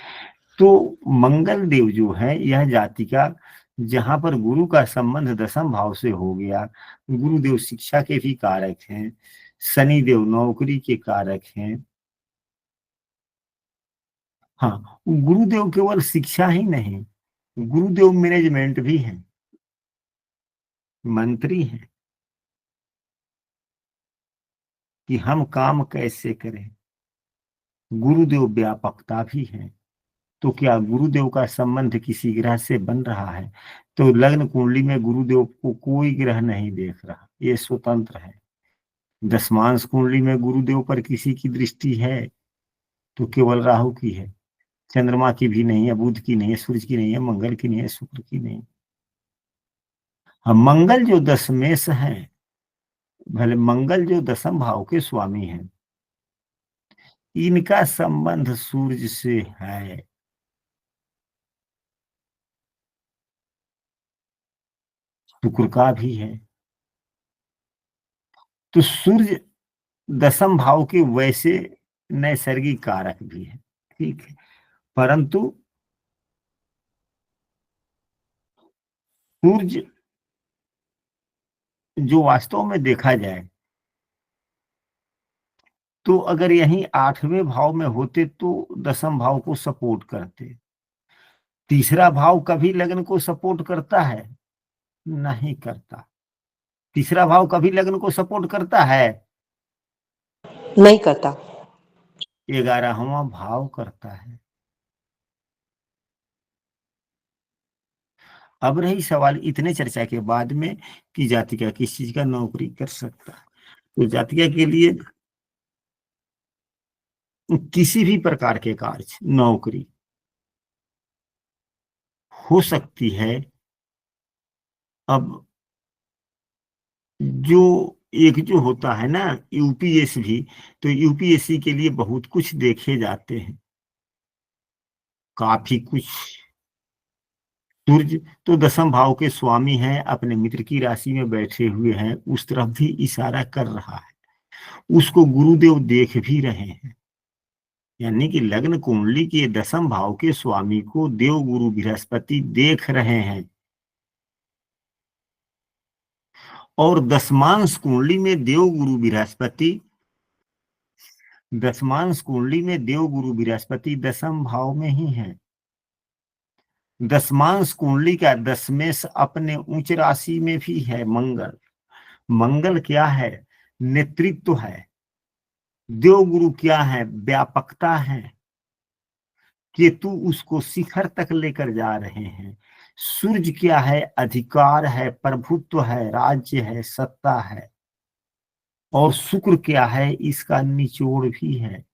तो मंगल देव जो है यह जाति का, जहां पर गुरु का संबंध दसम भाव से हो गया, गुरुदेव शिक्षा के भी कारक हैं, शनि देव नौकरी के कारक हैं। हाँ, गुरुदेव केवल शिक्षा ही नहीं, गुरुदेव मैनेजमेंट भी है, मंत्री है कि हम काम कैसे करें। गुरुदेव व्यापकता भी है। तो क्या गुरुदेव का संबंध किसी ग्रह से बन रहा है? तो लग्न कुंडली में गुरुदेव को कोई ग्रह नहीं देख रहा, ये स्वतंत्र है। दशमांश कुंडली में गुरुदेव पर किसी की दृष्टि है तो केवल राहु की है, चंद्रमा की भी नहीं है, बुध की नहीं है, सूर्य की नहीं है, मंगल की नहीं है, शुक्र की नहीं। हम मंगल जो दशमेश है, भले मंगल जो दसम भाव के स्वामी हैं, इनका संबंध सूर्य से है। शुक्र का भी है। तो सूर्य दसम भाव के वैसे नैसर्गिक कारक भी है, ठीक है, परंतु सूर्य जो वास्तव में देखा जाए तो अगर यहीं 8वें भाव में होते तो दसम भाव को सपोर्ट करते। तीसरा भाव कभी लग्न को सपोर्ट करता है? नहीं करता। तीसरा भाव कभी लग्न को सपोर्ट करता है? नहीं करता। 11वां भाव करता है। अब रही सवाल इतने चर्चा के बाद में कि जातिका किस चीज का नौकरी कर सकता है। तो जातिका के लिए किसी भी प्रकार के कार्य, नौकरी हो सकती है। अब जो एक जो होता है ना यूपीएससी भी, तो यूपीएससी के लिए बहुत कुछ देखे जाते हैं, काफी कुछ। सूर्य तो दसम भाव के स्वामी हैं, अपने मित्र की राशि में बैठे हुए हैं, उस तरफ भी इशारा कर रहा है, उसको गुरुदेव देख भी रहे हैं। यानी कि लग्न कुंडली के दसम भाव के स्वामी को देव गुरु बृहस्पति देख रहे हैं। और दशमांश कुंडली में देव गुरु बृहस्पति, दशमांश कुंडली में देव गुरु बृहस्पति दसम भाव में ही है। दशमांश कुंडली का दशमेश अपने उच्च राशि में भी है मंगल। मंगल क्या है? नेतृत्व है। देव गुरु क्या है? व्यापकता है। केतु उसको शिखर तक लेकर जा रहे हैं। सूर्य क्या है? अधिकार है, प्रभुत्व है, राज्य है, सत्ता है। और शुक्र क्या है? इसका निचोड़ भी है।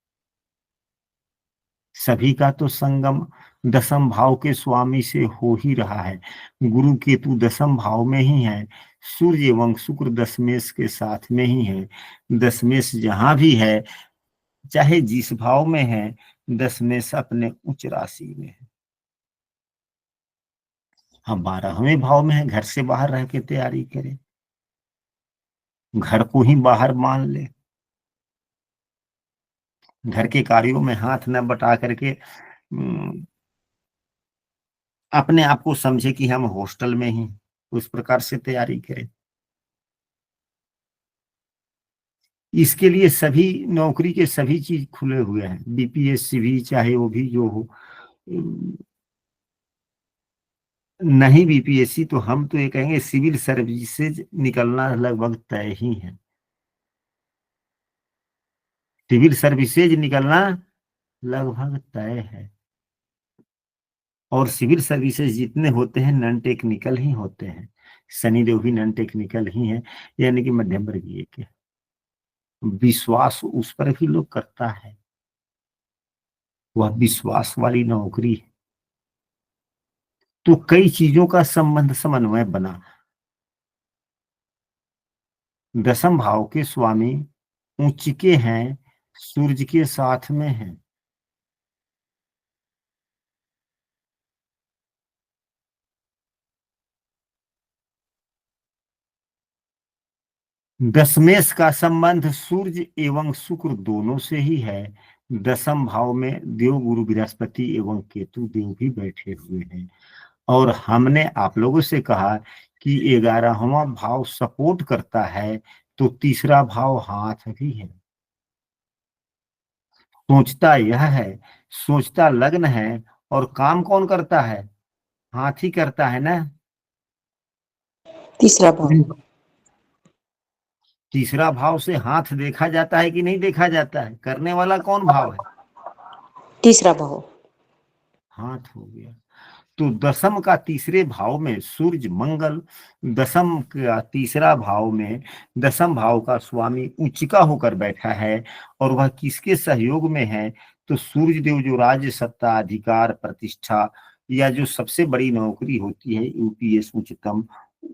सभी का तो संगम दसम भाव के स्वामी से हो ही रहा है। गुरु केतु दसम भाव में ही है, सूर्य एवं शुक्र दशमेश के साथ में ही है। दशमेश जहां भी है, चाहे जिस भाव में है, दशमेश अपने उच्च राशि में है। हम 12वें भाव में है, घर से बाहर रह के तैयारी करें, घर को ही बाहर मान ले, घर के कार्यों में हाथ न बटा करके अपने आप को समझे कि हम हॉस्टल में ही, उस प्रकार से तैयारी करें। इसके लिए सभी नौकरी के सभी चीज खुले हुए हैं, बीपीएससी भी, चाहे वो भी जो हो। नहीं बीपीएससी तो हम तो ये कहेंगे सिविल सर्विसेज निकलना लगभग तय ही है। सिविल सर्विसेज निकलना लगभग तय है। और सिविल सर्विसेज जितने होते हैं नॉन टेक्निकल ही होते हैं। शनिदेव भी नॉन टेक्निकल ही है, यानी कि मध्यम वर्गीय के। विश्वास उस पर भी लोग करता है, वह विश्वास वाली नौकरी है। तो कई चीजों का संबंध समन्वय बना। दसम भाव के स्वामी उच्च के हैं, सूर्य के साथ में है। दशमेश का संबंध सूर्य एवं शुक्र दोनों से ही है। दसम भाव में देव गुरु बृहस्पति एवं केतु देव भी बैठे हुए हैं। और हमने आप लोगों से कहा कि 11वां भाव सपोर्ट करता है, तो तीसरा भाव हाथ भी है। सोचता यह है, सोचता लग्न है, और काम कौन करता है? हाथ ही करता है ना। तीसरा भाव। तीसरा भाव से हाथ देखा जाता है कि नहीं देखा जाता है? करने वाला कौन भाव है? तीसरा भाव। हाथ हो गया। तो दसम का तीसरे भाव में सूर्य मंगल, दसम का तीसरा भाव में दसम भाव का स्वामी उच्चिका होकर बैठा है। और वह किसके सहयोग में है? तो सूर्य देव जो राज्य सत्ता, अधिकार, प्रतिष्ठा, या जो सबसे बड़ी नौकरी होती है यूपीएस उच्चतम,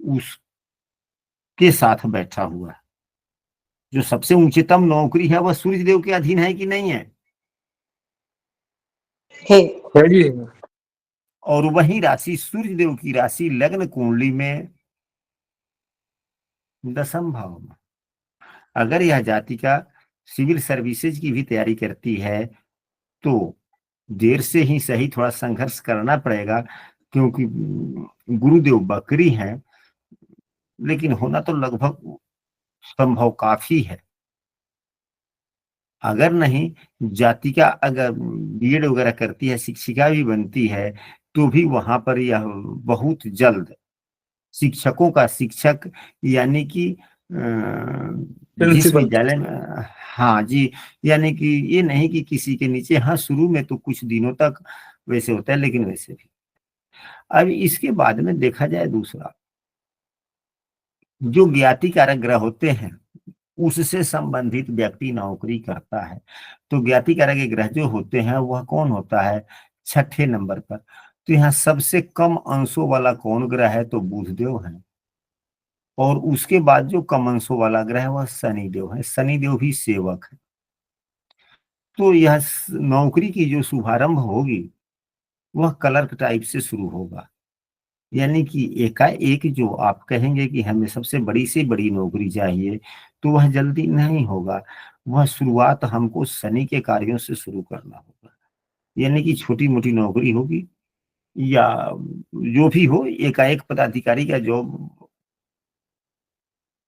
उसके साथ बैठा हुआ है। जो सबसे उच्चतम नौकरी है वह सूर्य देव के अधीन है कि नहीं है? है। और वही राशि सूर्य देव की राशि लग्न कुंडली में दसम भाव में। अगर यह जातिका सिविल सर्विसेज की भी तैयारी करती है तो देर से ही सही थोड़ा संघर्ष करना पड़ेगा, क्योंकि गुरुदेव बकरी हैं, लेकिन होना तो लगभग संभव काफी है। अगर नहीं, जातिका अगर बीएड वगैरह करती है, शिक्षिका भी बनती है, तो भी वहां पर यह बहुत जल्द शिक्षकों का शिक्षक, यानी कि जिस विद्यालय में, हाँ जी, यानी कि ये नहीं कि किसी के नीचे, हाँ शुरू में तो कुछ दिनों तक वैसे होता है, लेकिन वैसे भी। अब इसके बाद में देखा जाए दूसरा, जो ज्ञाति कारक ग्रह होते हैं उससे संबंधित व्यक्ति नौकरी करता है। तो ज्ञाति कारक ग्रह जो होते हैं वह कौन होता है? छठे नंबर पर। तो यहाँ सबसे कम अंशों वाला कौन ग्रह है? तो बुधदेव है। और उसके बाद जो कम अंशों वाला ग्रह है वह शनिदेव है। शनिदेव भी सेवक है। तो यह नौकरी की जो शुभारंभ होगी वह क्लर्क टाइप से शुरू होगा। यानी कि एकाएक जो आप कहेंगे कि हमें सबसे बड़ी से बड़ी नौकरी चाहिए, तो वह जल्दी नहीं होगा। वह शुरुआत हमको शनि के कार्यों से शुरू करना होगा। यानी कि छोटी मोटी नौकरी होगी या जो भी हो, एकाएक पदाधिकारी का जॉब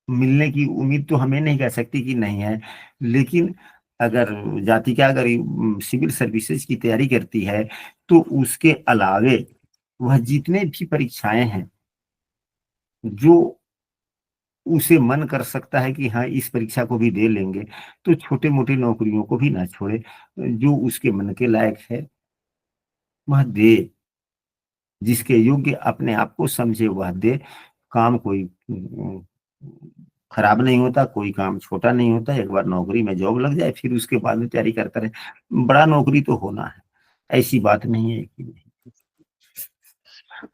मिलने की उम्मीद तो हमें नहीं कह सकती कि नहीं है। लेकिन अगर जातिका अगर सिविल सर्विसेज की तैयारी करती है तो उसके अलावे वह जितने भी परीक्षाएं हैं जो उसे मन कर सकता है कि हाँ इस परीक्षा को भी दे लेंगे, तो छोटे मोटे नौकरियों को भी ना छोड़े, जो उसके मन के लायक है वह दे। जिसके योग्य अपने आप को समझे वह दे। काम कोई खराब नहीं होता, कोई काम छोटा नहीं होता। एक बार नौकरी में जॉब लग जाए फिर उसके बाद में तैयारी करता रहे। बड़ा नौकरी तो होना है, ऐसी बात नहीं है कि नहीं।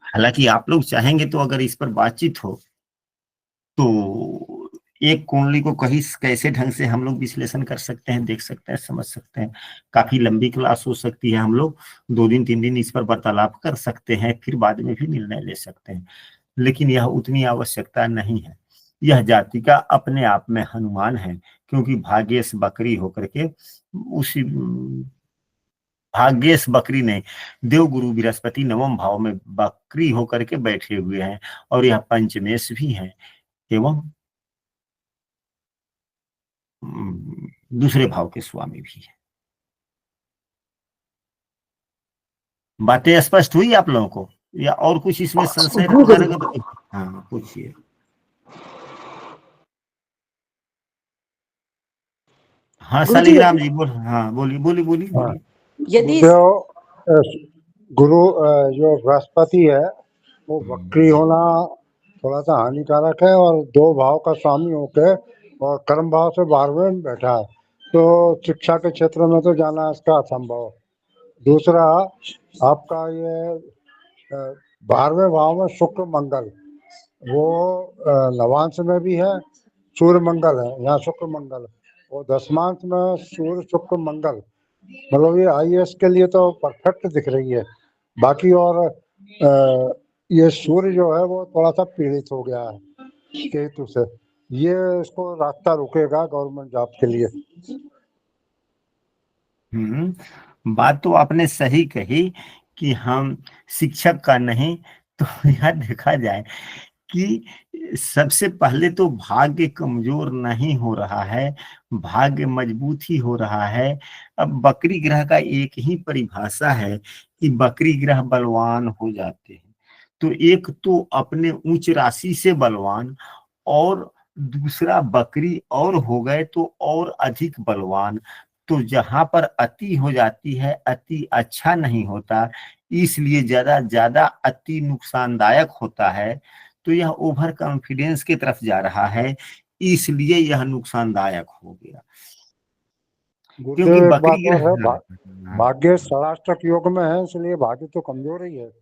हालांकि आप लोग चाहेंगे तो अगर इस पर बातचीत हो तो एक कुंडली को कहीं कैसे ढंग से हम लोग विश्लेषण कर सकते हैं, देख सकते हैं, समझ सकते हैं। काफी लंबी क्लास हो सकती है। हम लोग 2 दिन 3 दिन इस पर वार्तालाप कर सकते हैं, फिर बाद में भी निर्णय ले सकते हैं। लेकिन यह उतनी आवश्यकता नहीं है। यह जाति का अपने आप में हनुमान है, क्योंकि भाग्येश बकरी होकर के उसी भाग्येश बकरी ने देव गुरु बृहस्पति नवम भाव में बकरी होकर के बैठे हुए हैं। और यह पंचमेश भी है एवं दूसरे भाव के स्वामी भी है। बातें स्पष्ट हुई आप लोगों को, या और कुछ इसमें संशय रह जाएगा तो? हाँ पूछिए। हाँ गुरुजी, शालिग्राम जी बोल, हाँ बोलिए बोलिए बोलिए बोलिए। यदि गुरु जो बृहस्पति है वो वक्री होना थोड़ा सा हानिकारक है, और 2 भाव का स्वामी होके और कर्म भाव से 12वें में बैठा है, तो शिक्षा के क्षेत्र में तो जाना इसका असंभव। दूसरा, आपका ये 12वें भाव में शुक्र मंगल, वो नवांश में भी है, सूर्य मंगल है, यहाँ शुक्र मंगल, और दशमांश में सूर्य शुक्र मंगल, मतलब ये आईएएस के लिए तो परफेक्ट दिख रही है। बाकी और ये सूर्य जो है वो थोड़ा सा पीड़ित हो गया है केतु से, ये इसको रास्ता रुकेगा गवर्नमेंट जॉब के लिए। बात तो आपने सही कही कि हम शिक्षक का नहीं, तो यह देखा जाए कि सबसे पहले तो भाग्य कमजोर नहीं हो रहा है, भाग्य मजबूत ही हो रहा है। अब बकरी ग्रह का एक ही परिभाषा है कि बकरी ग्रह बलवान हो जाते हैं, तो एक तो अपने उच्च राशि से बलवान, और दूसरा बकरी और हो गए तो और अधिक बलवान। तो जहां पर अति हो जाती है, अति अच्छा नहीं होता, इसलिए ज्यादा अति नुकसानदायक होता है। तो यह ओवर कॉन्फिडेंस की तरफ जा रहा है, इसलिए यह नुकसानदायक हो गया। क्योंकि गुरुदेव एक बात बकरी और है, ग्रह, भाग्य षडाष्टक योग में है, इसलिए भाग्य तो कमजोर ही है।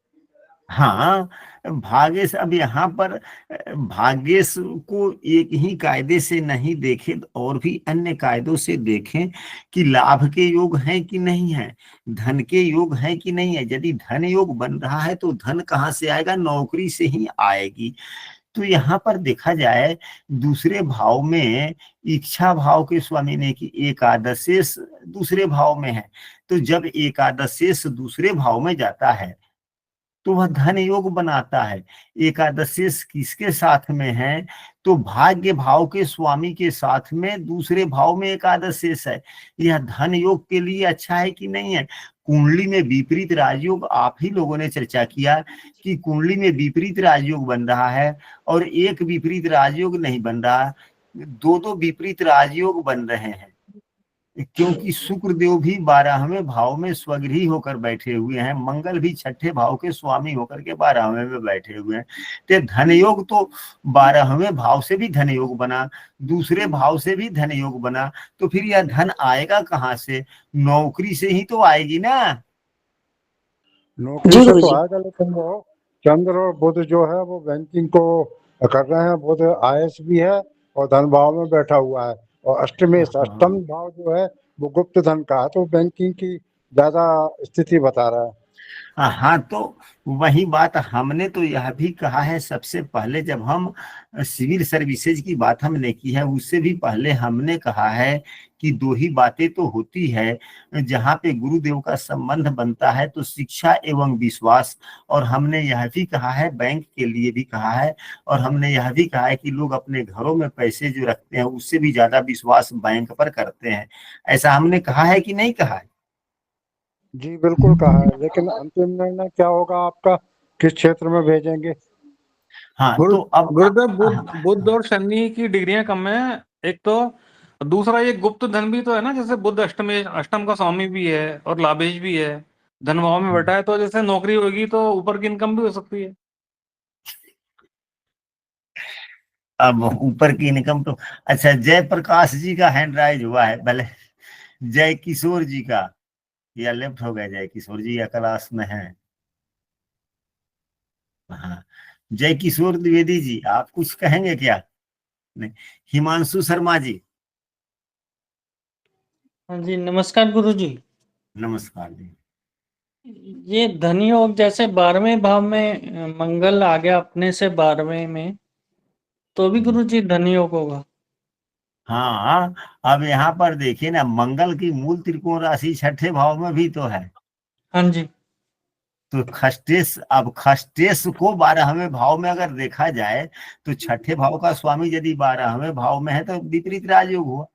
हाँ, भाग्येश अब यहाँ पर भाग्येश को एक ही कायदे से नहीं देखें, और भी अन्य कायदों से देखें कि लाभ के योग हैं कि नहीं है, धन के योग हैं कि नहीं है। यदि धन योग बन रहा है तो धन कहाँ से आएगा, नौकरी से ही आएगी। तो यहाँ पर देखा जाए दूसरे भाव में इच्छा भाव के स्वामी ने कि एकादशेश दूसरे भाव में है, तो जब एकादशेश दूसरे भाव में जाता है तो वह धन योग बनाता है। एकादशेश किसके साथ में है, तो भाग्य भाव के स्वामी के साथ में दूसरे भाव में एकादशेश है। यह धन योग के लिए अच्छा है कि नहीं है। कुंडली में विपरीत राजयोग, आप ही लोगों ने चर्चा किया कि कुंडली में विपरीत राजयोग बन रहा है, और एक विपरीत राजयोग नहीं बन रहा, दो दो विपरीत राजयोग बन रहे हैं, क्योंकि शुक्र देव भी 12वें भाव में स्वगृही होकर बैठे हुए हैं, मंगल भी छठे भाव के स्वामी होकर के 12वें में बैठे हुए हैं। तो धन योग तो 12वें भाव से भी धन योग बना, दूसरे भाव से भी धन योग बना, तो फिर यह धन आएगा कहाँ से, नौकरी से ही तो आएगी ना। नौकरी से तो आएगा, लेकिन वो चंद्र और बुध जो है वो बैंकिंग को कर रहे हैं। बुध आयस भी है और धन भाव में बैठा हुआ है, और अष्टमेश अष्टम भाव जो है वो गुप्त धन का है, तो बैंकिंग की ज्यादा स्थिति बता रहा है। हाँ, तो वही बात हमने तो यह भी कहा है सबसे पहले, जब हम सिविल सर्विसेज की बात हमने की है, उससे भी पहले हमने कहा है कि दो ही बातें तो होती है जहाँ पे गुरुदेव का संबंध बनता है, तो शिक्षा एवं विश्वास। और हमने यह भी कहा है, बैंक के लिए भी कहा है, और हमने यह भी कहा है कि लोग अपने घरों में पैसे जो रखते हैं उससे भी ज्यादा विश्वास बैंक पर करते हैं। ऐसा हमने कहा है कि नहीं कहा है? जी बिल्कुल कहा है, लेकिन अंतिम निर्णय क्या होगा आपका, किस क्षेत्र में भेजेंगे? हाँ, तो अब गुरुदेव बुध और शनि की डिग्रियां कम है एक तो, दूसरा ये गुप्त धन भी तो है ना, जैसे बुध अष्टम का स्वामी भी है और लाभेश भी है, धन भाव में बैठा है, तो जैसे नौकरी होगी तो ऊपर की इनकम भी हो सकती है। अब ऊपर की इनकम तो, अच्छा, जयप्रकाश जी का हैंड राइज हुआ है, भले जय किशोर जी का, या लेफ्ट हो गया, जय किशोर जी या क्लास में है। हाँ, जय किशोर द्विवेदी जी, आप कुछ कहेंगे क्या? नहीं, हिमांशु शर्मा जी। हाँ जी, नमस्कार गुरु जी। नमस्कार जी। ये धन योग जैसे 12वें भाव में मंगल आ गया अपने से 12वें में, तो भी गुरु जी धन योग होगा? हाँ, अब यहाँ पर देखिए ना, मंगल की मूल त्रिकोण राशि छठे भाव में भी तो है। हाँ जी। तो खष्टेश, अब खष्टेश को 12वें भाव में अगर देखा जाए, तो छठे भाव का स्वामी यदि 12वें भाव में है तो विपरीत राजयोग हुआ।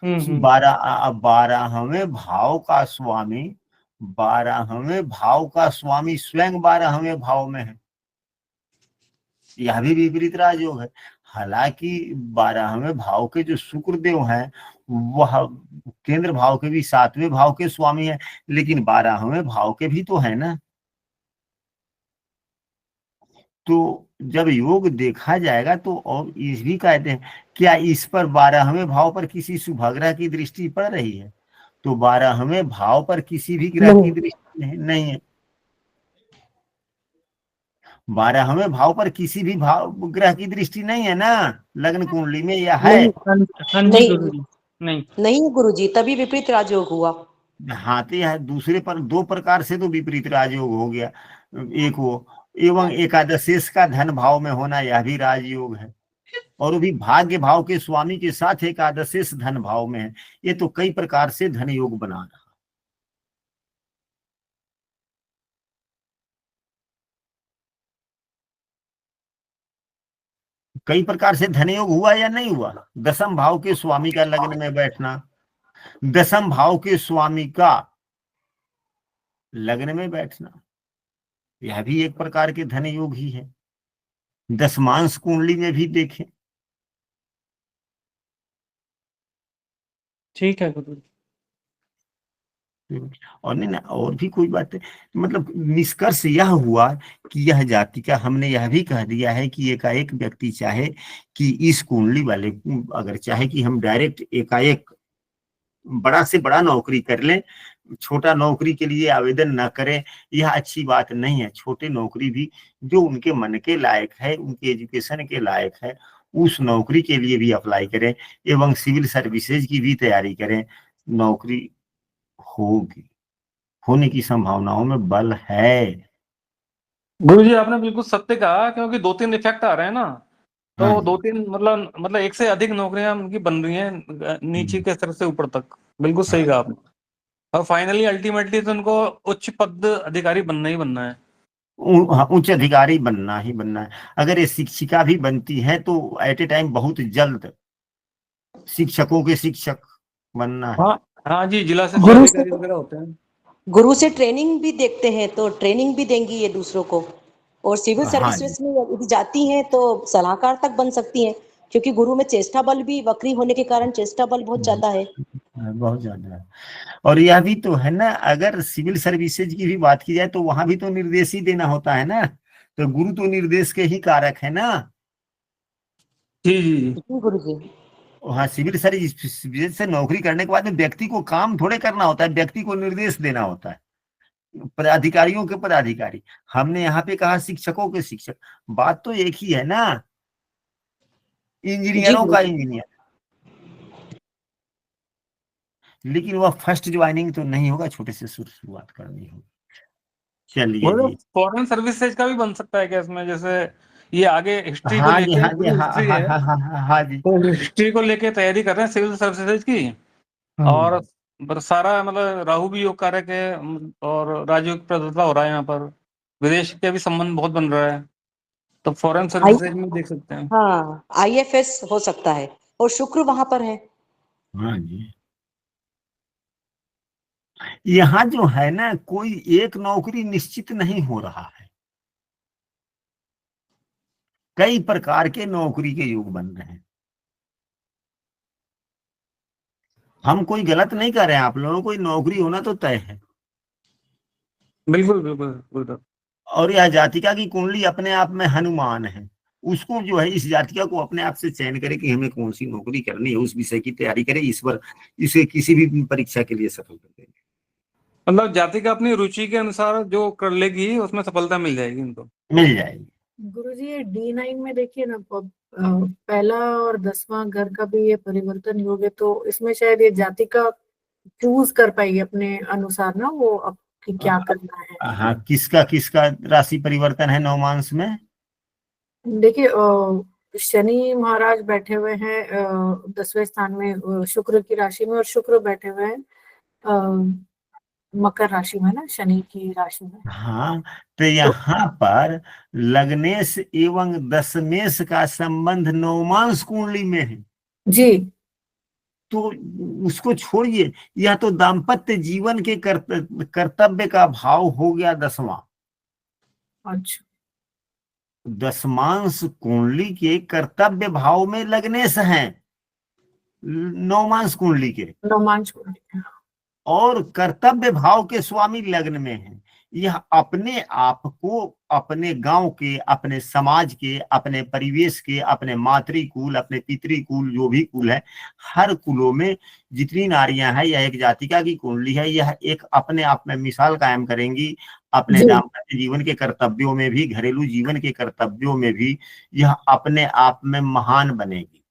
12वें भाव का स्वामी, 12वें भाव का स्वामी स्वयं 12वें भाव में है, यह भी विपरीत राजयोग है। हालांकि 12वें भाव के जो शुक्र देव हैं वह केंद्र भाव के भी 7वें भाव के स्वामी है, लेकिन 12वें भाव के भी तो है ना। तो जब योग देखा जाएगा तो, और इस भी कहते हैं, क्या इस पर 12वें भाव पर किसी शुभग्रह की दृष्टि पड़ रही है? तो 12वें भाव पर किसी भी ग्रह की दृष्टि नहीं है। 12वें भाव पर किसी भी भाव ग्रह की दृष्टि नहीं है ना, लग्न कुंडली में, या है? हाँ जी गुरु जी। नहीं नहीं गुरुजी, तभी विपरीत राजयोग हुआ। हाँ तो यह दूसरे पर दो प्रकार से तो विपरीत राजयोग हो गया। एक वो, एवं एकादशेष का धन भाव में होना, यह भी राजयोग है। और वो भी भाग्य भाव के स्वामी के साथ एकादशेष धन भाव में है। ये तो कई प्रकार से धन योग बना रहा। कई प्रकार से धन योग हुआ या नहीं हुआ? दसम भाव के स्वामी का लग्न में बैठना, दसम भाव के स्वामी का लग्न में बैठना, यह भी एक प्रकार के धन योग ही है। दसमांश कुंडली में भी देखें। ठीक है गुरु। और नहीं ना, और भी कोई बात है। मतलब निष्कर्ष यह हुआ कि यह जाति का, हमने यह भी कह दिया है कि एकाएक व्यक्ति चाहे कि इस कुंडली वाले, अगर चाहे कि हम डायरेक्ट एकाएक बड़ा से बड़ा नौकरी कर लें, छोटा नौकरी के लिए आवेदन ना करें, यह अच्छी बात नहीं है। छोटे नौकरी भी जो उनके मन के लायक है, उनके एजुकेशन के लायक है, उस नौकरी के लिए भी अप्लाई करें, एवं सिविल सर्विसेज की भी तैयारी करें। नौकरी होगी, होने की संभावनाओं में बल है। गुरुजी आपने बिल्कुल सत्य कहा, क्योंकि 2-3 इफेक्ट आ रहे हैं ना, तो हाँ। 2-3 मतलब एक से अधिक नौकरियां उनकी बन रही हैं नीचे के स्तर से ऊपर तक। बिल्कुल सही कहा आपने। और फाइनली अल्टीमेटली तो उनको उच्च पद अधिकारी बनना ही बनना है। हाँ, उच्च अधिकारी बनना ही बनना है। अगर ये शिक्षिका भी बनती है तो एट ए टाइम बहुत जल्द शिक्षकों के शिक्षक बनना है। हाँ हाँ जी, जिला शिक्षा गुरु अधिकारी से वगैरह होते हैं। गुरु से ट्रेनिंग भी देखते हैं, तो ट्रेनिंग भी देंगी ये दूसरों को। और सिविल हाँ जी, सर्विसेज में यदि जाती हैं तो सलाहकार तक बन सकती हैं, क्योंकि गुरु में चेष्टा बल भी वक्री होने के कारण चेष्टा बल बहुत ज्यादा है। बहुत ज्यादा है। और यह भी तो है ना, अगर सिविल सर्विसेज की भी बात की जाए तो वहां भी तो निर्देश ही देना होता है ना, तो गुरु तो निर्देश के ही कारक है ना। जी जी जी। जी गुरु जी। हाँ, सिविल सर्विस से नौकरी करने के बाद में व्यक्ति को काम थोड़े करना होता है, व्यक्ति को निर्देश देना होता है। पदाधिकारियों के पदाधिकारी, हमने यहाँ पे कहा शिक्षकों के शिक्षक, बात तो एक ही है ना। जी इंजीनियरों गुरु का जी। इंजीनियर, लेकिन वह फर्स्ट ज्वाइनिंग तो नहीं होगा, छोटे से शुरुआत करनी होगी। चलिए वो जी। फॉरेन सर्विसेज का भी बन सकता है क्या इसमें? जैसे ये आगे हिस्ट्री को हाँ जी, लेके, हाँ जी, पूरी हाँ हिस्ट्री हाँ है, हाँ हाँ हाँ हाँ जी। तो हिस्ट्री को लेके तैयारी कर रहे हैं सिविल सर्विसेज की। और सारा मतलब राहु भी योग कारक है, और राजयोग प्रदत्ता हो रहा है यहाँ पर। विदेश के भी संबंध बहुत बन रहा है, तो फॉरेन आई सर्विसेज में देख सकते हैं। हाँ, IFS हो सकता है, और शुक्र वहां पर है। हाँ जी, यहाँ जो है ना, कोई एक नौकरी निश्चित नहीं हो रहा है, कई प्रकार के नौकरी के योग बन रहे हैं। हम कोई गलत नहीं कर रहे हैं, आप लोगों को नौकरी होना तो तय है। बिल्कुल बिल्कुल बिल्कुल। और यह जातिका की कुंडली अपने आप में हनुमान है। उसको जो है, इस जातिका को अपने आप से चयन करे कि हमें कौन सी नौकरी करनी है, उस विषय की तैयारी करे, ईश्वर इसे किसी भी परीक्षा के लिए सफल कर देंगे। मतलब जाति का अपनी रुचि के अनुसार जो कर लेगी उसमें सफलता मिल जाएगी उनको। मिल जाएगी। गुरुजी ये D9 में देखिए ना, पहला और 10वां घर का भी ये परिवर्तन योग है, तो इसमें शायद ये जाति का चूज कर पाएगी अपने अनुसार ना, वो अब कि क्या करना है। हाँ, किसका किसका राशि परिवर्तन है नवमांश में? देखिए शनि महाराज बैठे हुए हैं 10वें स्थान में, शुक्र की राशि में, और शुक्र बैठे हुए हैं मकर राशि में ना, शनि की राशि में। हाँ, तो तो यहाँ पर लग्नेश एवं दशमेश का संबंध नवमांश कुंडली में है, जी तो उसको छोड़िए। यह तो दाम्पत्य जीवन के कर्तव्य का भाव हो गया 10वां। अच्छा। दशमांश कुंडली के कर्तव्य भाव में लग्नेश हैं, नवमांश कुंडली के, रोमांच। और कर्तव्य भाव के स्वामी लग्न में है। यह अपने आप को अपने गांव के, अपने समाज के, अपने परिवेश के, अपने मातृकुल, अपने पितृकुल, जो भी कुल है, हर कुलों में जितनी नारियां हैं, यह एक जातिका की कुंडली है। यह एक अपने आप में मिसाल कायम करेंगी, अपने जी दाम्पत्य जीवन के कर्तव्यों में भी, घरेलू जीवन के कर्तव्यों में भी यह अपने आप में महान बनेगी।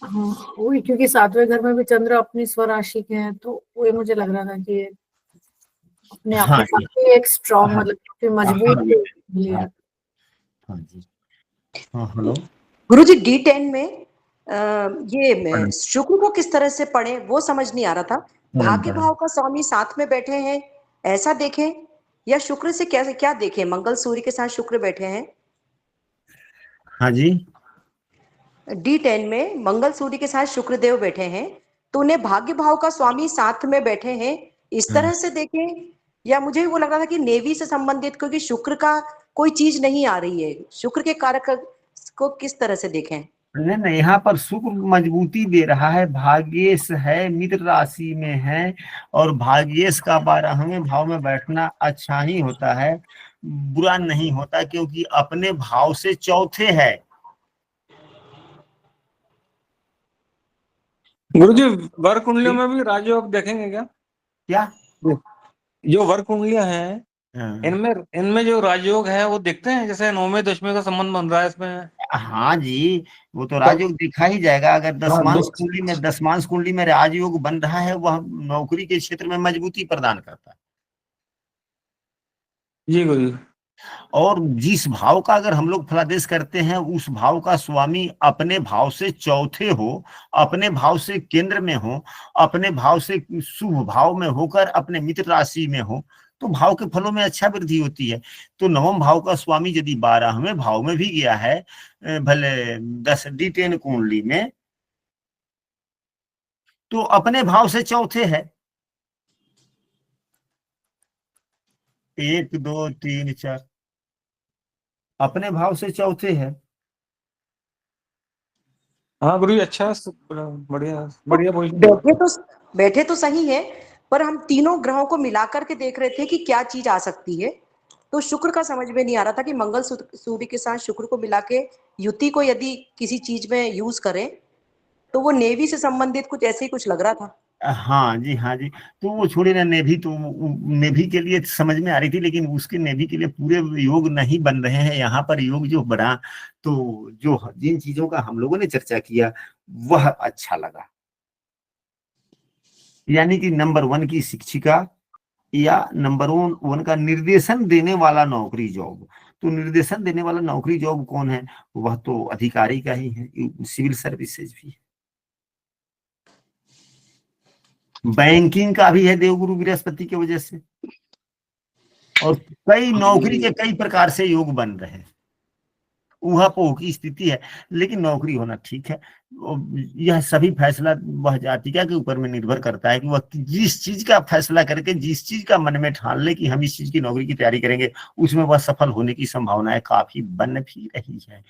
हाँ वही, क्योंकि 7वें घर में भी चंद्र अपनी स्वराशि के हैं, तो वही मुझे लग रहा था कि ये अपने आप हाँ में जी, काफी एक स्ट्रॉन्ग, हाँ, मतलब काफी हाँ मजबूत जी, लिया। हाँ, हाँ जी, हाँ हेलो। गुरुजी D10 में ये प्रणाम, शुक्र को किस तरह से पढ़े वो समझ नहीं आ रहा था। प्रणाम, भाग्य प्रणाम। भाव का स्वामी साथ में बैठे हैं, ऐसा देखें, या शुक्र से क्या क्या देखें? मंगल सूर्य के साथ शुक्र बैठे हैं। हाँ जी, D10 में मंगल सूर्य के साथ शुक्रदेव बैठे हैं, तो उन्हें भाग्य भाव का स्वामी साथ में बैठे हैं, इस हाँ। तरह से देखें, या मुझे वो लग रहा था कि नेवी से संबंधित, क्योंकि शुक्र का कोई चीज नहीं आ रही है, शुक्र के कारक को किस तरह से देखें? नहीं नहीं, यहाँ पर शुक्र मजबूती दे रहा है, भाग्येश है, मित्र राशि में है, और भाग्येश का 12वें भाव में बैठना अच्छा ही होता है, बुरा नहीं होता, क्योंकि अपने भाव से चौथे है। गुरुजी वर कुंडलियों में भी राजयोग देखेंगे क्या? क्या? जो वर कुंडलियां हैं, हाँ इनमें इनमें जो राजयोग है वो दिखते हैं, जैसे 9वें 10वें का संबंध बन रहा है इसमें। हाँ जी, वो तो तो राजयोग दिखा ही जाएगा। अगर हाँ दसमांश कुंडली में राजयोग बन रहा है, वह नौकरी के क्षेत्र में मजबूती प्रदान करता है। जी गुरुजी। और जिस भाव का अगर हम लोग फलादेश करते हैं, उस भाव का स्वामी अपने भाव से चौथे हो, अपने भाव से केंद्र में हो, अपने भाव से शुभ भाव में होकर अपने मित्र राशि में हो, तो भाव के फलों में अच्छा वृद्धि होती है। तो नवम भाव का स्वामी यदि 12वें भाव में भी गया है, भले 10D10 कुंडली में, तो अपने भाव से चौथे है। 1 2 3 4 अपने भाव से चौथे है। हाँ गुरुजी, अच्छा, बढ़िया बढ़िया पोजीशन। बैठे तो सही है, पर हम तीनों ग्रहों को मिलाकर के देख रहे थे कि क्या चीज आ सकती है। तो शुक्र का समझ में नहीं आ रहा था कि मंगल सूर्य के साथ शुक्र को मिला के युति को यदि किसी चीज में यूज करें, तो वो नेवी से संबंधित कुछ ऐसे ही कुछ लग रहा था। हाँ जी, हाँ जी। तो वो छोड़े ना, नेभी तो नेभी के लिए समझ में आ रही थी, लेकिन उसके नेभी के लिए पूरे योग नहीं बन रहे हैं। यहाँ पर योग जो बना, तो जो जिन चीजों का हम लोगों ने चर्चा किया, वह अच्छा लगा। यानी कि नंबर 1 की शिक्षिका, या नंबर 1 का निर्देशन देने वाला नौकरी जॉब। तो निर्देशन देने वाला नौकरी जॉब कौन है? वह तो अधिकारी का ही है, सिविल सर्विसेज भी है, बैंकिंग का भी है, देवगुरु बृहस्पति की वजह से। और कई नौकरी के कई प्रकार से योग बन रहे हैं, ऊहापोह की स्थिति है, लेकिन नौकरी होना ठीक है। यह सभी फैसला वह जातिका के ऊपर में निर्भर करता है कि वह जिस चीज का फैसला करके, जिस चीज का मन में ठान ले कि हम इस चीज की नौकरी की तैयारी करेंगे, उसमें वह सफल होने की संभावनाएं काफी बन भी रही है।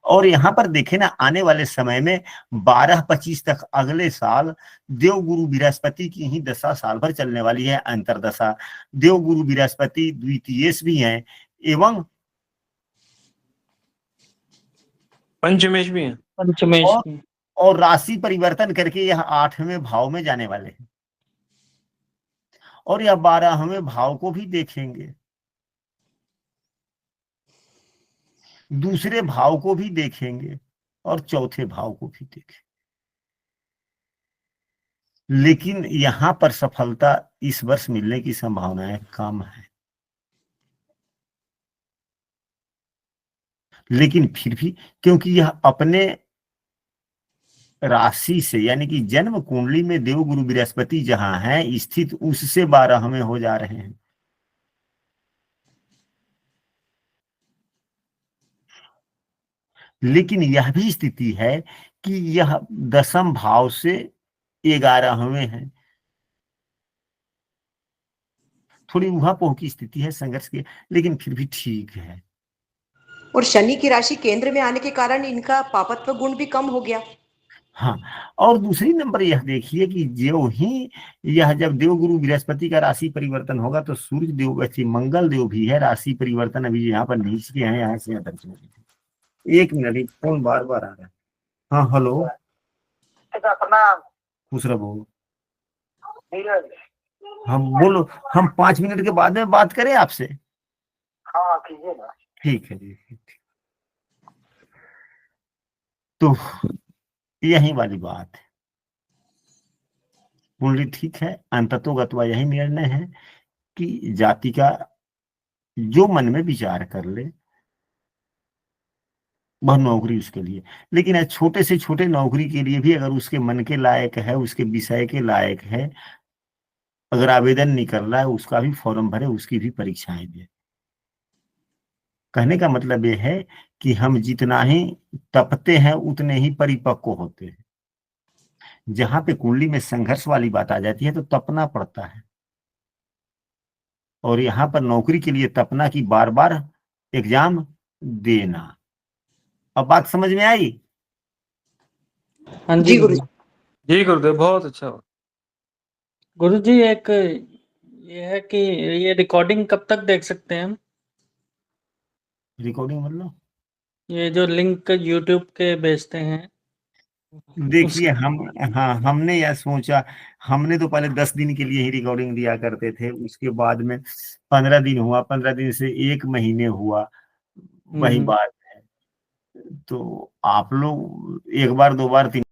और यहाँ पर देखे ना, आने वाले समय में 12-25 तक, अगले साल देवगुरु बृहस्पति की ही दशा साल भर चलने वाली है, अंतरदशा। देवगुरु बृहस्पति द्वितीयेश भी हैं, एवं पंचमेश भी है। पंचमेश और, में। और राशि परिवर्तन करके यह 8वें भाव में जाने वाले हैं, और यह 12वें भाव को भी देखेंगे, दूसरे भाव को भी देखेंगे, और चौथे भाव को भी देखेंगे। लेकिन यहां पर सफलता इस वर्ष मिलने की संभावनाएं कम है। लेकिन फिर भी, क्योंकि यह अपने राशि से, यानी कि जन्म कुंडली में देवगुरु बृहस्पति जहां है स्थित, उससे 12वें हो जा रहे हैं। लेकिन यह भी स्थिति है कि यह 10वें भाव से 11वें है। थोड़ी ऊहापोह की स्थिति है, संघर्ष की, लेकिन फिर भी ठीक है। और शनि की राशि केंद्र में आने के कारण इनका पापत्व गुण भी कम हो गया। हाँ, और दूसरी नंबर यह देखिए कि जो ही यह जब देवगुरु बृहस्पति का राशि परिवर्तन होगा, तो सूर्य देव, अच्छी मंगल देव भी है राशि परिवर्तन, अभी यहाँ पर नीचे हैं, यहाँ से यहाँ तक। 1 मिनट, फोन बार बार आ रहा है। हाँ हेलो, खुश रहो। हम बोलो, हम 5 मिनट के बाद में बात करें आपसे? हाँ कीजिए ना। ठीक है जी। तो यही वाली बात है। कुंडली ठीक है, अंततोगत्वा यही निर्णय है कि जाति का जो मन में विचार कर ले वह नौकरी उसके लिए। लेकिन छोटे से छोटे नौकरी के लिए भी अगर उसके मन के लायक है, उसके विषय के लायक है, अगर आवेदन निकल रहा है, उसका भी फॉर्म भरे, उसकी भी परीक्षाएं दे। कहने का मतलब ये है कि हम जितना ही तपते हैं उतने ही परिपक्व होते हैं। जहां पे कुंडली में संघर्ष वाली बात आ जाती है तो तपना पड़ता है, और यहाँ पर नौकरी के लिए तपना की बार बार एग्जाम देना। अब बात समझ में आई? हाँ जी जी गुरु जी गुरुदेव, बहुत अच्छा। गुरु जी, एक ये है कि ये रिकॉर्डिंग कब तक देख सकते हैं हम? रिकॉर्डिंग मतलब ये जो लिंक यूट्यूब के भेजते हैं देखिए हाँ, हमने यह सोचा, हमने तो पहले 10 दिन के लिए ही रिकॉर्डिंग दिया करते थे, उसके बाद में 15 दिन हुआ, 15 दिन से 1 महीने हुआ, वही बात है। तो आप लोग 1 बार 2 बार 3